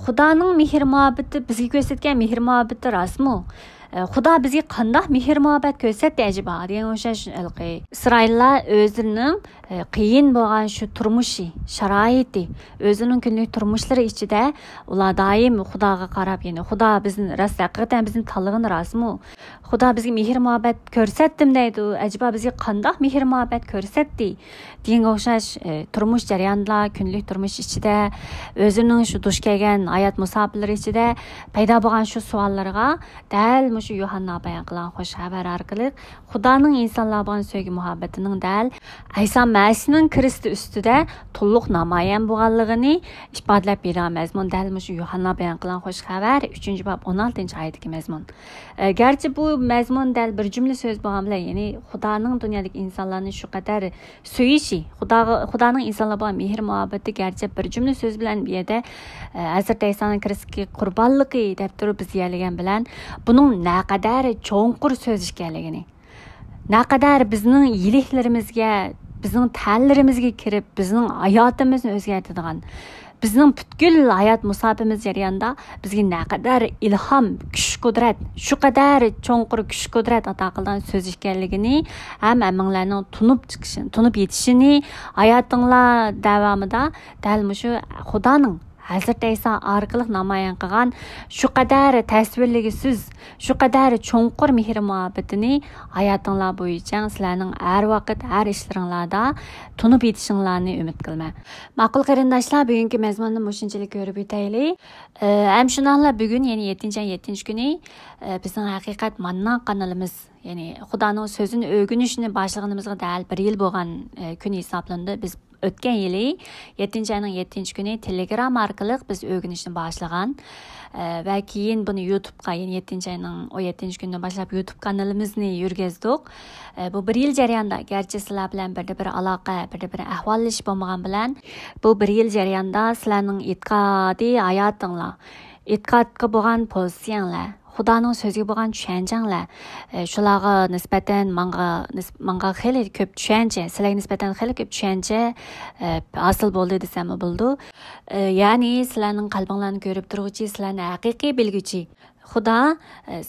Xudoning mehr muhabbati, bizga ko'rsatgan mehr muhabbati rostmi? Xudo bizga qanday mehr muhabbat ko'rsatdi ajiba degan o'xshash Isroillar o'zining qiyin bo'lgan shu turmushi, sharoiti, o'zining kunlik turmushlari ichida ular doim Xudoga qarab, ya'ni Xudo bizni rost haqiqatan bizni tanlagan rostmi? Xudo bizga mehr muhabbat ko'rsatdim deydi. Ajiba bizga qanday mehr muhabbat ko'rsatdi degan o'xshash turmush jarayonlar, kunlik turmush ichida o'zining shu duch kelgan hayot musofirlari ichida paydo bo'lgan shu savollarga dal shu Yuhanna bayon qilgan xo'sh xabar orqali Xudoning insonlar bilan sevgi muhabbatining dal Iso Masihning Kristi ustida to'liq namoyon bo'lganligini ifodalab bergan mazmun dal shu Yuhanna bayon qilgan xo'sh xabar 3-bob 16-oyatdagi mazmun. Garchi bu mazmun dal bir jumla so'z bo'lgan bilan, ya'ni Xudoning dunyodagi insonlarni shu qadar so'yishi, Xudoning insonlar bilan mehr muhabbati garchi bir jumla so'z bilan bu yerda Hazrat Isoning Kristga qurbonligi deb turib biz yalagan bilan buning naqadar cho'nqur so'z ekanligini, naqadar bizning yiliklarimizga, bizning tanlarimizga kirib, bizning hayotimizni o'zgartiradigan, bizning butkul hayot musofirimiz jarayonida bizga naqadar ilhom, kuch-qudrat, shu qadar cho'nqur kuch-qudrat ato qilgan so'z ekanligini ham hammalarning tunib yetishini hayotinglar davomida dal shu Xudoning Hazrat Iso orqali namoyon qilgan shu qadar tasvirligisiz, shu qadar cho'nqur mehr muhabbatini hayotinglar bo'yicha sizlarning har vaqt, har ishlaringlarda tunib yetishinglarni umid qilaman. Ma'qul qarindoshlar, bugungi mazmunni mushunchalik ko'rib o'taylik. Ham shundoqla bugun, ya'ni 7-kuni bizning haqiqat manna kanalimiz, ya'ni Xudoning so'zini o'rganishni boshlaganimizga dal 1 yil bo'lgan kun hisoblandi. Biz o'tgan yili 7-ayning 7-kuni Telegram orqali biz o'rganishni boshlagan va keyin buni YouTube'ga, ya'ni 7-ayning 17-kunidan boshlab YouTube kanalimizni yurgizdik. Bu 1 yil jarayonida garchi sizlar bilan bir aloqa, bir ahvollashish bo'lmagan bilan bu 1 yil jarayonida sizlarning e'tiqodiy hayotinglar, e'tiqodga bo'lgan pozitsiyanglar, Xudoning so'ziga bo'lgan tushanchanglar, shularga nisbatan menga xeyli ko'p tushuncha, sizlarga nisbatan xeyli ko'p tushuncha hosil bo'ldi desam bo'ldi. Ya'ni sizlarning qalbinglarni ko'rib turuvchi, sizlarni haqiqiy bilguchi Xudo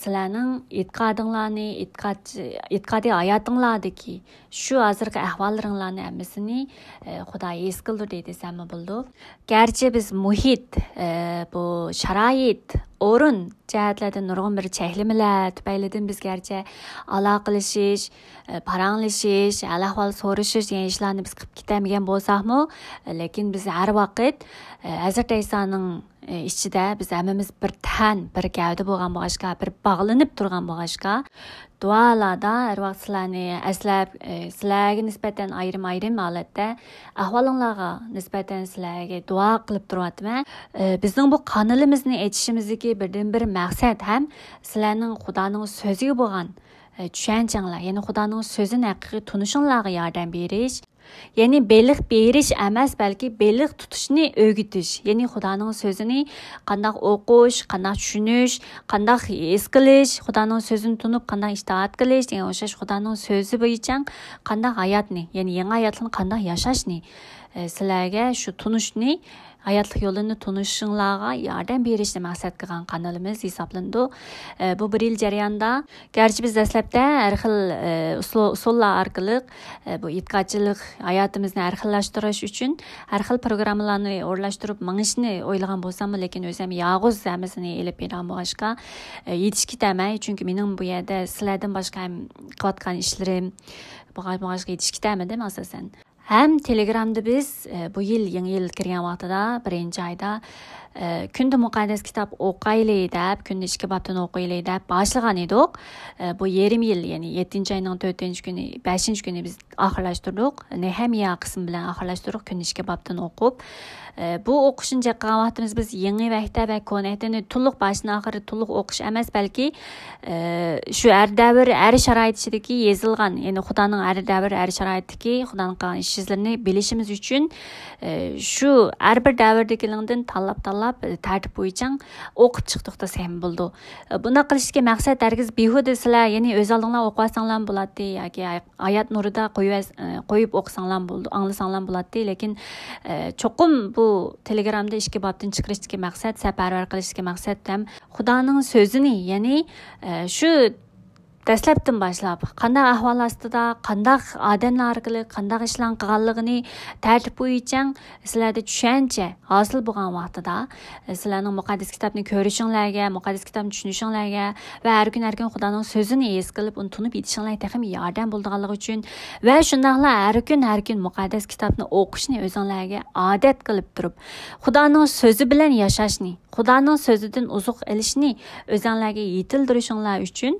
sizlarning e'tiqodinglarni, e'tiqodiy hayotinglardagi shu hozirgi ahvollaringlarni hammasini Xudo his qildi desam bo'ldi. Garchi biz muhit, bu sharoit, o'rin jihatlardan nurg'un bir cheklamalar tufaylidan biz garchi aloqalashish, paranglashish, ahvol so'rashish degan ishlarni biz qilib ketamagan bo'lsakmi, lekin biz har vaqt Hazrat Isoning ichida biz hammamiz bir tan, bir gavda bo'lgan bo'lg'achqa, bir bog'lanib turgan bo'lg'achqa, duolarda har vaqt sizlarni aslab, sizlarga nisbatan ayrim holatda ahvolinglarga nisbatan sizlarga duo qilib turyapman. Bizning bu kanalimizni aytishimizdagi birdan bir maqsad ham sizlarning Xudoning so'ziga bo'lgan tushunchanglar, ya'ni Xudoning so'zini haqiqiy tunishinglarga yordam berish. Yani beliq berish emas, balki beliq tutishni o'rgatish. Yani Xudoning so'zini qanday o'qish, qanday tushunish, qanday his qilish, Xudoning so'zini tunib qanday itoat qilish, yani o'sha Xudoning so'zi bo'yicha qanday hayotni, yani yangi hayotni qanday yashashni sizlarga shu tunishni hayotlik yo'lini tunishinglarga yordam berishni maqsad qilgan kanalimiz hisoblandi. Bu bir yil jarayonida garchi biz dastlabda har xil usullar orqali bu e'tiqodchilik hayotimizni har xillashtirish uchun har xil programmalarni o'rlashtirib mangishni o'ylagan bo'lsam, lekin o'zim yog'iz zamisini elib bergan bo'lg'achqa yetishga tamay, chunki mening bu yerda sizlardan boshqa qilayotgan ishlarim bo'g'ashqa yetishga tamadim asosan. Hem Telegram'da biz bu yıl yeni yıl kirgan vaqtida birinchi oyda kunda muqaddas kitob o'qaylik deb, kunda 2 bobdan o'qaylik deb boshlagan edik. Bu yarim yil, ya'ni 7-oyning 4-kuni, 5-kuni biz oxirlashtirdik. Nehemiya qismi bilan oxirlashtirdik, kunda 2 bobdan o'qib. Bu o'qishuncha qilgan vaqtimiz biz yangi vaqtda va ko'nakni to'liq boshdan oxiri to'liq o'qish emas, balki shu har davr, har sharoit ichidagi yozilgan, ya'ni Xudoning har davr, har sharoitdagi Xudoning qilgan ishlarni bilishimiz uchun shu har bir davrdagilardan tanlab tartib bo'yicha o'qib chiqdik desam bo'ldi. Buni qilishga maqsad hargiz behuda sizlar, ya'ni o'z oldinglar o'qib olsanglar bo'ladi yoki oyat nurida qo'yib o'qisanglar bo'ldi, anglasanglar bo'ladi, lekin cho'qim bu Telegramda 2 bobdan chiqarishga maqsad, safarbar qilishga maqsad ham Xudoning so'zini, ya'ni shu dastlabdan boshlab qanday ahvol ostida, qanday odamlar orqali qanday ishlar qilganligini tartib bo'yicha sizlarda tushuncha hosil bo'lgan vaqtida sizlarning muqaddas kitobni ko'rishinglarga, muqaddas kitobni tushunishinglarga va har kun Xudoning so'zini his qilib uni tunib yetishinglarga ham yordam bo'lganligi uchun va shundaqla har kun muqaddas kitobni o'qishni o'zinglarga odat qilib turib, Xudoning so'zi bilan yashashni, Xudoning so'zidan uzuq ilishni o'zinglarga yetildirishinglar uchun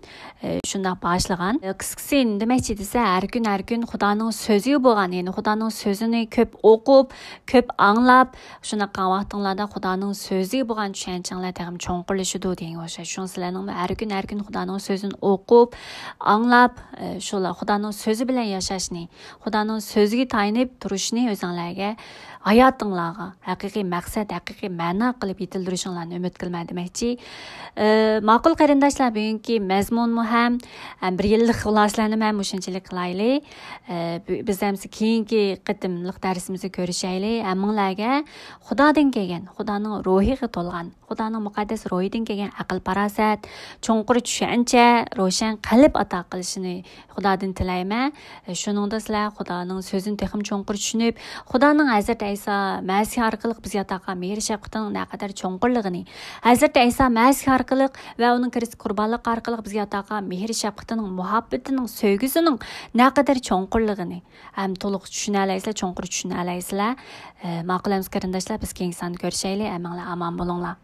shunday boshlagan. Qisqasi demoqchi desa, har kun Xudoning so'ziga bo'lgan, ya'ni Xudoning so'zini ko'p o'qib, ko'p anglab, shunaqa vaqtinglarda Xudoning so'ziga bo'lgan tushunchanglar ham cho'nqirlashadi degan o'sha. Shu sizlarning har kun Xudoning so'zini o'qib, anglab, shular Xudoning so'zi bilan yashashni, Xudoning so'ziga tayanib turishni o'zinglarga hayotinglarga haqiqiy maqsad, haqiqiy ma'no qilib yetildirishinglarni umid qilman demoqchi. Ma'qul qarindoshlar, bugungi mazmunni ham bir yillik xulosalarni ham shunchalik qilaylik. Biz ham keyingi qitimliq darsimizni ko'rishaylik. Hammanglarga Xudodan kelgan, Xudoning ruhiga to'lgan, Xudoning muqaddas ruhidan kelgan aql farosat, cho'nqur tushuncha, ro'shan qalb ato qilishini Xudodan tilayman. Shuningda sizlar Xudoning so'zini texim cho'nqur tushunib, Xudoning Hazrat Isa Masih orqali bizga taqqa mehr shafqatining naqadar cho'nqurligini, Hazrat Isa Masih orqali va uning Kirist qurbonlik orqali bizga taqqa mehr shafqatining, muhabbatining, sevgisining naqadar cho'nqurligini ham to'liq tushuna olasizlar, cho'nqur tushuna olasizlar. Ma'qulamiz qarindoshlar, biz keyingi sonda ko'rishaylik. Amanglar omon bo'linglar.